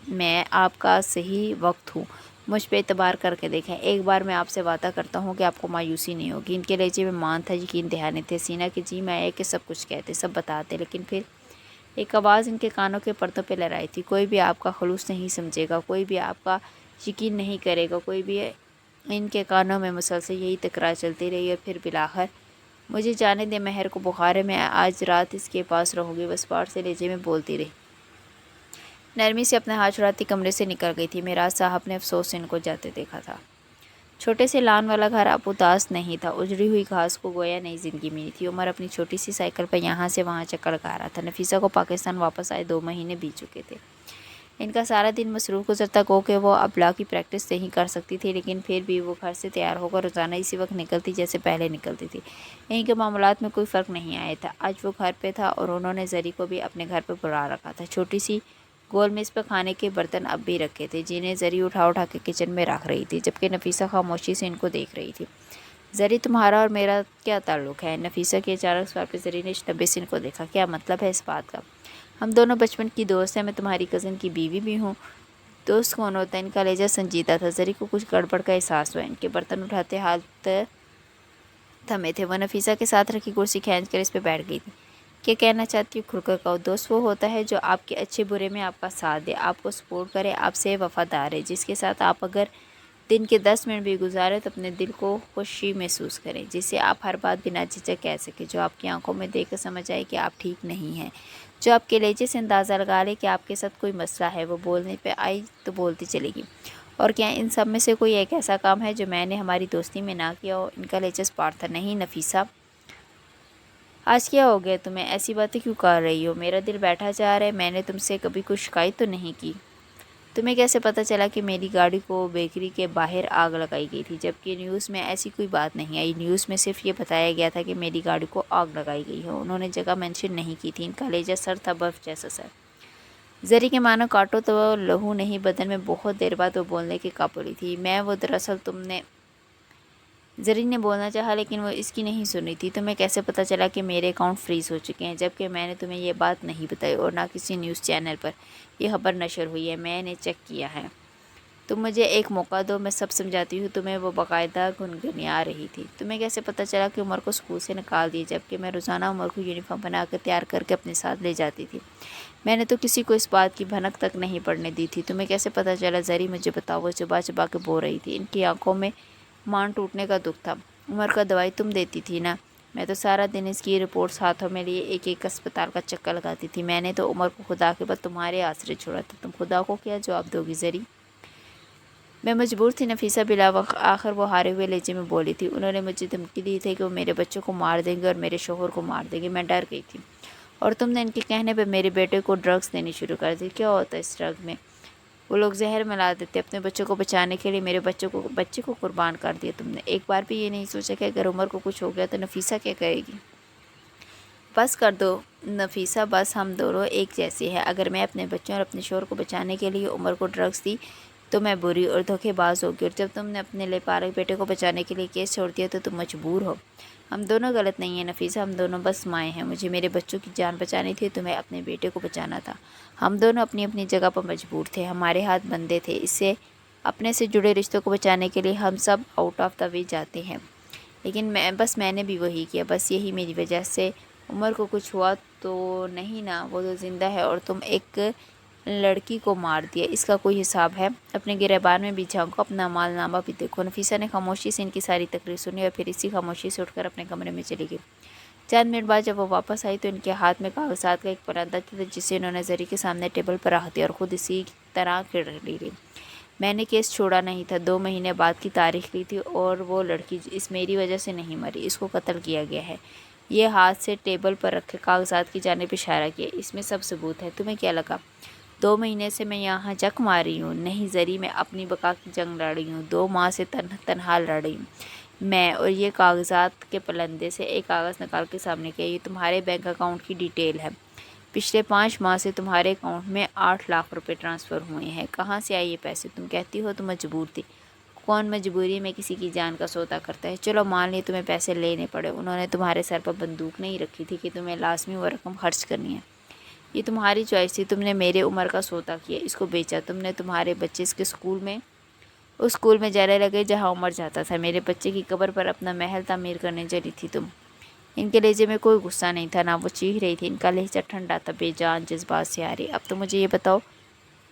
میں آپ کا صحیح وقت ہوں، مجھ پہ اعتبار کر کے دیکھیں۔ ایک بار میں آپ سے وعدہ کرتا ہوں کہ آپ کو مایوسی نہیں ہوگی۔ ان کے لہجے میں مان تھا، یقین دہانے تھے۔ سینہ کے جی میں آئے کہ سب کچھ کہتے، سب بتاتے، لیکن پھر ایک آواز ان کے کانوں کے پردوں پہ لہرائی تھی۔ کوئی بھی آپ کا خلوص نہیں سمجھے گا، کوئی بھی آپ کا یقین نہیں کرے گا، کوئی بھی۔ ان کے کانوں میں مسلسل یہی تکرار چلتی رہی، اور پھر بالآخر، مجھے جانے دے، مہر کو بخار ہے، میں آج رات اس کے پاس رہوں گی، بس پاٹ سے لہجے میں بولتی رہی۔ نرمی سے اپنے ہاتھ چھڑاتی کمرے سے نکل گئی تھی۔ معراج صاحب نے افسوس سے ان کو جاتے دیکھا تھا۔ چھوٹے سے لان والا گھر اب اداس نہیں تھا، اجڑی ہوئی گھاس کو گویا نئی زندگی ملی تھی۔ عمر اپنی چھوٹی سی سائیکل پر یہاں سے وہاں چکر لگا رہا تھا۔ نفیسہ کو پاکستان واپس آئے 2 مہینے بیت چکے تھے۔ ان کا سارا دن مصروف گزرتا گو کہ وہ اب لا کی پریکٹس نہیں کر سکتی تھی، لیکن پھر بھی وہ گھر سے تیار ہو کر روزانہ اسی وقت نکلتی جیسے پہلے نکلتی تھی۔ ان کے معاملات میں کوئی فرق نہیں آیا تھا۔ آج وہ گھر پہ تھا اور انہوں نے زری کو بھی اپنے گھر پہ بلا رکھا تھا۔ چھوٹی سی گول میز پہ کھانے کے برتن اب بھی رکھے تھے جنہیں زری اٹھا اٹھا کے کچن میں رکھ رہی تھی، جبکہ نفیسہ خاموشی سے ان کو دیکھ رہی تھی۔ زری تمہارا اور میرا کیا تعلق ہے؟ نفیسہ کے اچانک سوال پہ زری نے اجنبی سے ان کو دیکھا۔ کیا مطلب ہے اس بات کا؟ ہم دونوں بچپن کی دوست ہیں، میں تمہاری کزن کی بیوی بھی ہوں۔ دوست کون ہوتا ہے؟ ان کا لہجہ سنجیدہ تھا۔ زری کو کچھ گڑبڑ کا احساس ہوا۔ ان کے برتن اٹھاتے ہاتھ تھمے تھے۔ وہ نفیسہ کے ساتھ رکھی کرسی کھینچ کر اس پہ بیٹھ گئی تھی۔ کیا کہنا چاہتی ہو؟ کھل کر کہو۔ دوست وہ ہوتا ہے جو آپ کے اچھے برے میں آپ کا ساتھ دے، آپ کو سپورٹ کرے، آپ سے وفادار ہے، جس کے ساتھ آپ اگر دن کے 10 منٹ بھی گزارے تو اپنے دل کو خوشی محسوس کریں، جسے آپ ہر بات بنا جھجک کہہ سکیں، جو آپ کی آنکھوں میں دیکھ کر سمجھ آئے کہ آپ ٹھیک نہیں ہیں، جو آپ کے لہجے سے اندازہ لگا لے کہ آپ کے ساتھ کوئی مسئلہ ہے۔ وہ بولنے پہ آئی تو بولتی چلے گی۔ اور کیا ان سب میں سے کوئی ایک ایسا کام ہے جو میں نے ہماری دوستی میں نہ کیا ہو؟ ان کا لہجہ سپاٹ تھا۔ نہیں نفیسہ، آج کیا ہو گیا تمہیں؟ ایسی باتیں کیوں کر رہی ہو؟ میرا دل بیٹھا جا رہا ہے۔ میں نے تم سے کبھی کوئی شکایت تو نہیں کی؟ تمہیں کیسے پتہ چلا کہ میری گاڑی کو بیکری کے باہر آگ لگائی گئی تھی، جبکہ نیوز میں ایسی کوئی بات نہیں آئی؟ نیوز میں صرف یہ بتایا گیا تھا کہ میری گاڑی کو آگ لگائی گئی ہے۔ انہوں نے جگہ مینشن نہیں کی تھی۔ ان کا لہجہ سر تھا، برف جیسا سر۔ زری کے مانو کاٹو تو لہو نہیں بدن میں۔ بہت دیر بعد وہ بولنے کی قابل تھی۔ میں وہ دراصل تم نے زری نے بولنا چاہا لیکن وہ اس کی نہیں سن رہی تھی۔ تمہیں کیسے پتہ چلا کہ میرے اکاؤنٹ فریز ہو چکے ہیں، جبکہ میں نے تمہیں یہ بات نہیں بتائی اور نہ کسی نیوز چینل پر یہ خبر نشر ہوئی ہے؟ میں نے چیک کیا ہے۔ تم مجھے ایک موقع دو، میں سب سمجھاتی ہوں تمہیں۔ وہ باقاعدہ گنگنا رہی تھی۔ تمہیں کیسے پتہ چلا کہ عمر کو اسکول سے نکال دیا، جبکہ میں روزانہ عمر کو یونیفارم بنا کر تیار کر کے اپنے ساتھ لے جاتی تھی؟ میں نے تو کسی کو اس بات کی بھنک تک نہیں پڑنے دی تھی۔ تمہیں کیسے پتہ چلا؟ زری مجھے بتاؤ۔ وہ چبا چبا کے بول رہی تھی۔ ان کی آنکھوں میں مان ٹوٹنے کا دکھ تھا۔ عمر کا دوائی تم دیتی تھی نا؟ میں تو سارا دن اس کی رپورٹس ہاتھوں میں لیے ایک ایک اسپتال کا چکر لگاتی تھی۔ میں نے تو عمر کو خدا کے بعد تمہارے آسرے چھوڑا تھا۔ تم خدا کو کیا جواب دو گی زری؟ میں مجبور تھی نفیسہ آخر وہ ہارے ہوئے لہجے میں بولی تھی۔ انہوں نے مجھے دھمکی دی تھی کہ وہ میرے بچوں کو مار دیں گے اور میرے شوہر کو مار دیں گے۔ میں ڈر گئی تھی۔ اور تم نے ان کے کہنے پہ میرے بیٹے کو ڈرگس دینی شروع کر دی۔ کیا ہوتا ہے اس ڈرگ میں؟ وہ لوگ زہر ملا دیتے۔ اپنے بچوں کو بچانے کے لیے میرے بچے کو قربان کر دیا تم نے۔ ایک بار بھی یہ نہیں سوچا کہ اگر عمر کو کچھ ہو گیا تو نفیسہ کیا کرے گی؟ بس کر دو نفیسہ، بس ہم دونوں ایک جیسے ہیں۔ اگر میں اپنے بچوں اور اپنے شوہر کو بچانے کے لیے عمر کو ڈرگس دی تو میں بری اور دھوکے باز ہوگی، اور جب تم نے اپنے لے پالک بیٹے کو بچانے کے لیے کیس چھوڑ دیا تو تم مجبور ہو۔ ہم دونوں غلط نہیں ہیں نفیسہ، ہم دونوں بس مائیں ہیں۔ مجھے میرے بچوں کی جان بچانی تھی، تمہیں اپنے بیٹے کو بچانا تھا۔ ہم دونوں اپنی اپنی جگہ پر مجبور تھے، ہمارے ہاتھ بندھے تھے۔ اس سے اپنے سے جڑے رشتوں کو بچانے کے لیے ہم سب آؤٹ آف دا وے جاتے ہیں، لیکن میں نے بھی وہی کیا۔ بس یہی میری وجہ سے عمر کو کچھ ہوا تو نہیں نا؟ وہ تو زندہ ہے اور تم ایک لڑکی کو مار دیا، اس کا کوئی حساب ہے؟ اپنے گریبان میں بھی جھانکو، اپنا مال نامہ بھی دیکھو۔ نفیسہ نے خاموشی سے ان کی ساری تقریر سنی اور پھر اسی خاموشی سے اٹھ کر اپنے کمرے میں چلی گئی۔ چند منٹ بعد جب وہ واپس آئی تو ان کے ہاتھ میں کاغذات کا ایک پرندہ تھا جسے انہوں نے زری کے سامنے ٹیبل پر رکھ دیا اور خود اسی طرح کھڑ لی۔ میں نے کیس چھوڑا نہیں تھا، 2 مہینے بعد کی تاریخ لی تھی، اور وہ لڑکی اس میری وجہ سے نہیں مری، اس کو قتل کیا گیا ہے۔ یہ ہاتھ سے ٹیبل پر رکھے کاغذات کی جانب اشارہ کیا۔ اس میں سب ثبوت ہے۔ تمہیں کیا لگا 2 مہینے سے میں یہاں جک مار رہی ہوں؟ نہیں زری، میں اپنی بقا کی جنگ لڑ رہی ہوں، 2 ماہ سے تنہا لڑ رہی ہوں میں۔ اور یہ کاغذات کے پلندے سے ایک کاغذ نکال کے سامنے کیا۔ یہ تمہارے بینک اکاؤنٹ کی ڈیٹیل ہے۔ پچھلے 5 ماہ سے تمہارے اکاؤنٹ میں 8 لاکھ روپے ٹرانسفر ہوئے ہیں۔ کہاں سے آئے یہ پیسے؟ تم کہتی ہو تم مجبور تھی۔ کون مجبوری میں کسی کی جان کا سودا کرتا ہے؟ چلو مان لیے تمہیں پیسے لینے پڑے، انہوں نے تمہارے سر پر بندوق نہیں رکھی تھی کہ تمہیں لازمی وہ رقم خرچ کرنی ہے۔ یہ تمہاری چوائس تھی۔ تم نے میرے عمر کا سودا کیا، اس کو بیچا۔ تم نے تمہارے بچے اس اسکول میں جانے لگے جہاں عمر جاتا تھا۔ میرے بچے کی قبر پر اپنا محل تعمیر کرنے چلی تھی تم۔ ان کے لہجے میں کوئی غصہ نہیں تھا، نہ وہ چیخ رہی تھی۔ ان کا لہجہ ٹھنڈا تھا، بے جان جذبات سے آ رہی۔ اب تو مجھے یہ بتاؤ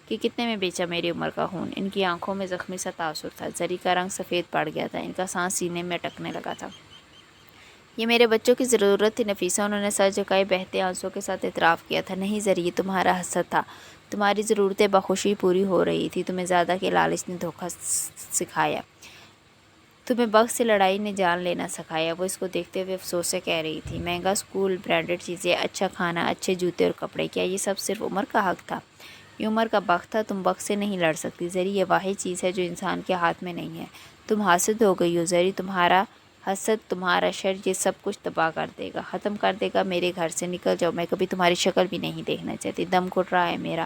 کہ کتنے میں بیچا میری عمر کا خون؟ ان کی آنکھوں میں زخمی سا تاثر تھا۔ زری کا رنگ سفید پڑ گیا تھا، ان کا سانس سینے میں اٹکنے لگا تھا۔ یہ میرے بچوں کی ضرورت تھی نفیسہ، انہوں نے سر جھکائے بہتے آنسوؤں کے ساتھ اعتراف کیا تھا۔ نہیں زری، یہ تمہارا حسد تھا۔ تمہاری ضرورتیں بخوشی پوری ہو رہی تھی، تمہیں زیادہ کے لالچ نے دھوکہ سکھایا، تمہیں بخت سے لڑائی نے جان لینا سکھایا۔ وہ اس کو دیکھتے ہوئے افسوس سے کہہ رہی تھی، مہنگا اسکول، برانڈڈ چیزیں، اچھا کھانا، اچھے جوتے اور کپڑے، کیا یہ سب صرف عمر کا حق تھا؟ یہ عمر کا وقت تھا، تم وقت سے نہیں لڑ سکتی۔ زری یہ واحد چیز ہے جو انسان کے ہاتھ میں نہیں ہے۔ تم حاسد ہو گئی ہو زری، تمہارا حسد، تمہارا شر یہ سب کچھ تباہ کر دے گا، ختم کر دے گا۔ میرے گھر سے نکل جاؤ، میں کبھی تمہاری شکل بھی نہیں دیکھنا چاہتی۔ دم گھٹ رہا ہے میرا،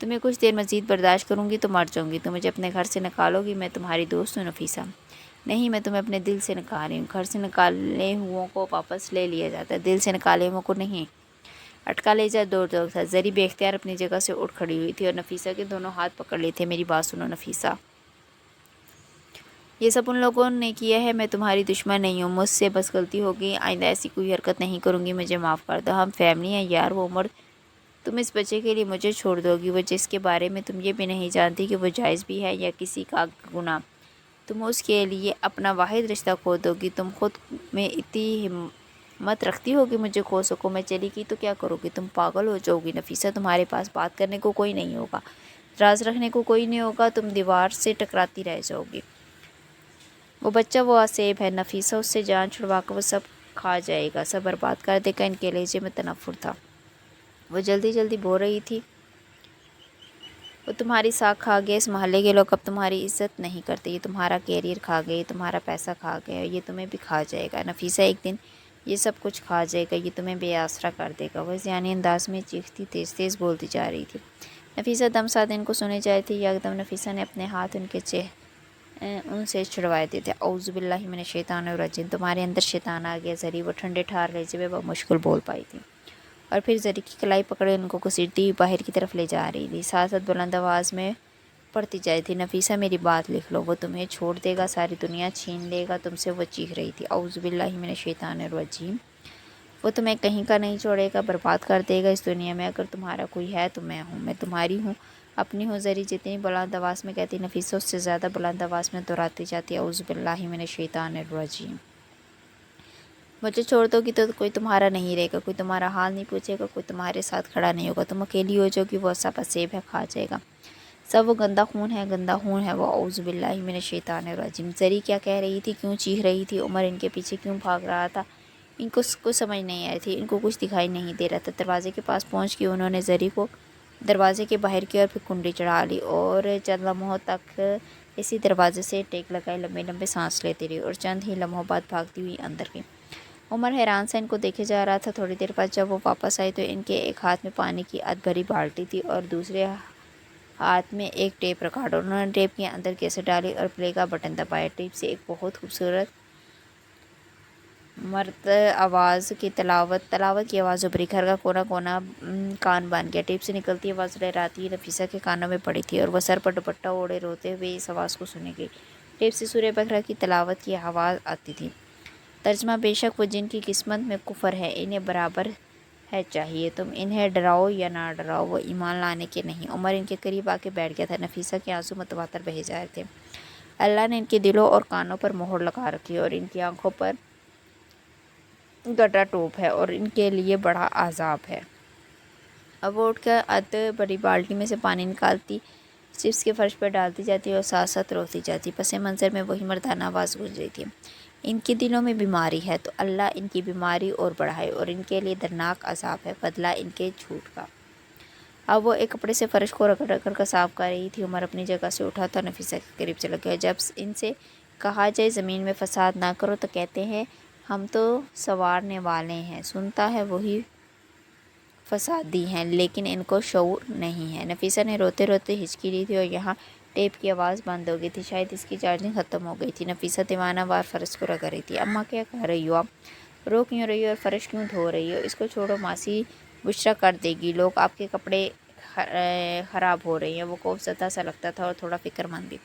تمہیں کچھ دیر مزید برداشت کروں گی تو مر جاؤں گی۔ تم مجھے اپنے گھر سے نکالو گی، میں تمہاری دوست ہوں نفیسہ۔ نہیں، میں تمہیں اپنے دل سے نکال رہی ہوں۔ گھر سے نکالے ہوئوں کو واپس لے لیا جاتا ہے، دل سے نکالے ہوئوں کو نہیں۔ اٹکا لے جا، دور دور تھا۔ زری بے اختیار اپنی جگہ سے اٹھ کھڑی ہوئی تھی اور نفیسہ کے دونوں ہاتھ پکڑ لیے تھے۔ میری بات سنو نفیسہ، یہ سب ان لوگوں نے کیا ہے، میں تمہاری دشمن نہیں ہوں، مجھ سے بس غلطی ہو گئی، آئندہ ایسی کوئی حرکت نہیں کروں گی، مجھے معاف کر دو۔ ہم فیملی ہیں یار، وہ عمر تم اس بچے کے لیے مجھے چھوڑ دو گی، وہ جس کے بارے میں تم یہ بھی نہیں جانتی کہ وہ جائز بھی ہے یا کسی کا گناہ، تم اس کے لیے اپنا واحد رشتہ کھو دو گی۔ تم خود میں اتنی ہمت رکھتی ہو کہ مجھے کھو سکو، میں چلی گئی تو کیا کرو گی؟ تم پاگل ہو جاؤ گی نفیسہ، تمہارے پاس بات کرنے کو کوئی نہیں ہوگا، راز رکھنے کو کوئی نہیں ہوگا، تم دیوار سے ٹکراتی رہ جاؤ گی۔ وہ بچہ وہ آسیب ہے نفیسہ، اس سے جان چھڑوا کر وہ سب کھا جائے گا، سب برباد کر دے گا۔ ان کے لہجے میں تنفر تھا، وہ جلدی جلدی بول رہی تھی۔ وہ تمہاری ساکھ کھا گیا، اس محلے کے لوگ اب تمہاری عزت نہیں کرتے، یہ تمہارا کیریئر کھا گیا، یہ تمہارا پیسہ کھا گیا، یہ تمہیں بھی کھا جائے گا نفیسہ، ایک دن یہ سب کچھ کھا جائے گا، یہ تمہیں بے آسرا کر دے گا۔ وہ ذہنی انداز میں چیختی، تیز تیز بولتی جا رہی تھی۔ نفیسہ دم ساتھ ان کو سنے جا رہی تھی۔ یکدم نفیسہ نے اپنے ہاتھ ان سے چھڑوائے دیے تھے۔ اعوذ باللہ من الشیطان الرجیم، تمہارے اندر شیطان آ گیا زری، وہ ٹھنڈے ٹھار لہجے میں بمشکل بول پائی تھی، اور پھر زری کی کلائی پکڑے ان کو گھسیٹتی ہوئی باہر کی طرف لے جا رہی تھی، ساتھ ساتھ بلند آواز میں پڑھتی جا رہی تھی، نفیسہ میری بات لکھ لو، وہ تمہیں چھوڑ دے گا، ساری دنیا چھین لے گا تم سے، وہ چیخ رہی تھی۔ اعوذ باللہ من الشیطان الرجیم، وہ تمہیں کہیں کا نہیں چھوڑے گا، برباد کر دے گا اس دنیا میں، اگر تمہارا کوئی ہے تو میں ہوں، میں تمہاری ہوں، اپنی ہوں۔ زری جتنی بلند آواز میں کہتی نفیسہ اس سے زیادہ بلند آواز میں دہراتی جاتی، اعوذ باللہ من الشیطان الرجیم، مجھے چھوڑ دو گی تو کوئی تمہارا نہیں رہے گا، کوئی تمہارا حال نہیں پوچھے گا، کوئی تمہارے ساتھ کھڑا نہیں ہوگا، تم اکیلی ہو جاؤ گی، وہ سب آسیب ہے، کھا جائے گا سب، وہ گندا خون ہے، گندا خون ہے وہ، اعوذ باللہ من الشیطان الرجیم۔ زری کیا کہہ رہی تھی، کیوں چیخ رہی تھی، عمر ان کے پیچھے کیوں بھاگ رہا تھا، ان کو کچھ سمجھ نہیں آئی تھی، ان کو کچھ دکھائی نہیں دے رہا تھا۔ دروازے کے پاس پہنچ کے انہوں نے زری کو دروازے کے باہر کی اور پھر کنڈی چڑھا لی اور چند لمحوں تک اسی دروازے سے ٹیک لگائے لمبے لمبے سانس لیتی رہی اور چند ہی لمحوں بعد بھاگتی ہوئی اندر گئی۔ عمر حیران سے ان کو دیکھے جا رہا تھا۔ تھوڑی دیر بعد جب وہ واپس آئی تو ان کے ایک ہاتھ میں پانی کی ادھ بھری بالٹی تھی اور دوسرے ہاتھ میں ایک ٹیپ رکھا، اور انہوں نے ٹیپ کے اندر کیسٹ ڈالی اور پلے کا بٹن دبایا۔ ٹیپ سے ایک بہت خوبصورت مرد آواز کی تلاوت کی آواز ابھری، گھر کا کونا کونا کان بن گیا۔ ٹیپ سے نکلتی آواز لہراتی نفیسہ کے کانوں میں پڑی تھی اور وہ سر پر دوپٹہ اوڑھے روتے ہوئے اس آواز کو سنے گئی۔ ٹیپ سے سورہ بقرہ کی تلاوت کی آواز آتی تھی۔ ترجمہ: بے شک وہ جن کی قسمت میں کفر ہے انہیں برابر ہے چاہیے تم انہیں ڈراؤ یا نہ ڈراؤ، وہ ایمان لانے کے نہیں۔ عمر ان کے قریب آ کے بیٹھ گیا تھا، نفیسہ کے آنسو متواتر بہے جا رہے تھے۔ اللہ نے ان کے دلوں اور کانوں پر مہر لگا رکھی اور ان کی آنکھوں پر گڈھا ٹوپ ہے اور ان کے لیے بڑا عذاب ہے۔ اب وہ اٹھ کر ادھ بڑی بالٹی میں سے پانی نکالتی، چپس کے فرش پر ڈالتی جاتی اور ساتھ ساتھ روتی جاتی۔ پس منظر میں وہی مردانہ آواز گونج رہی تھی، ان کے دلوں میں بیماری ہے تو اللہ ان کی بیماری اور بڑھائے اور ان کے لیے دردناک عذاب ہے، بدلہ ان کے جھوٹ کا۔ اب وہ ایک کپڑے سے فرش کو رگڑ رگڑ کر صاف کر رہی تھی۔ عمر اپنی جگہ سے اٹھا تو نفیسہ کے قریب چلا گیا۔ جب ان سے کہا جائے زمین میں فساد نہ کرو تو کہتے ہیں ہم تو سنوارنے والے ہیں، سنتا ہے وہی فسادی ہیں، لیکن ان کو شعور نہیں ہے۔ نفیسہ نے روتے روتے ہچکی لی تھی اور یہاں ٹیپ کی آواز بند ہو گئی تھی، شاید اس کی چارجنگ ختم ہو گئی تھی۔ نفیسہ دیوانہ وار فرش کو رگڑ رہی تھی۔ اماں کیا کر رہی ہو آپ؟ رو کیوں رہی ہو اور فرش کیوں دھو رہی ہو؟ اس کو چھوڑو، ماسی بشرا کر دے گی، لوگ آپ کے کپڑے خراب ہو رہے ہیں۔ وہ خوفزدہ سا لگتا تھا اور تھوڑا فکر مند بھی۔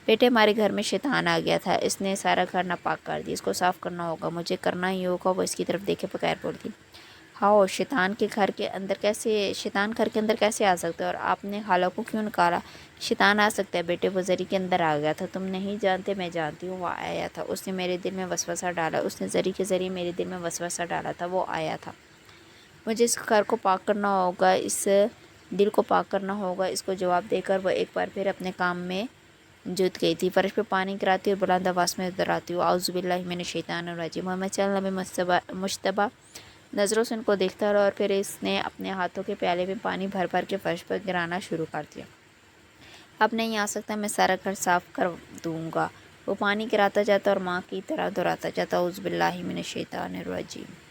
بیٹے ہمارے گھر میں شیطان آ گیا تھا، اس نے سارا گھر ناپاک کر دیا، اس کو صاف کرنا ہوگا، مجھے کرنا ہی ہوگا۔ وہ اس کی طرف دیکھے بغیر بولتی، ہاؤ شیطان گھر کے اندر کیسے آ سکتا ہے اور آپ نے خالہ کو کیوں نکالا؟ شیطان آ سکتا ہے بیٹے، وہ زری کے اندر آ گیا تھا، تم نہیں جانتے میں جانتی ہوں، وہ آیا تھا، اس نے میرے دل میں وسوسہ ڈالا، اس نے زری کے ذریعے میرے دل میں وسوسہ ڈالا تھا، وہ آیا تھا، مجھے اس گھر کو پاک کرنا ہوگا، اس دل کو پاک کرنا ہوگا۔ اس کو جواب دے کر وہ ایک بار پھر اپنے کام میں جت گئی تھی، فرش پہ پانی گراتی اور بلند آواز میں دہراتی ہوں، اعوذ باللہ من الشیطان الرجیم، محمد صلی اللہ علیہ وسلم مجتبی نظروں سے ان کو دیکھتا رہا اور پھر اس نے اپنے ہاتھوں کے پیالے میں پانی بھر بھر کے فرش پر گرانا شروع کر دیا۔ اب نہیں آ سکتا، میں سارا گھر صاف کر دوں گا۔ وہ پانی گراتا جاتا اور ماں کی طرح دہراتا جاتا، اعوذ باللہ من الشیطان الرجیم۔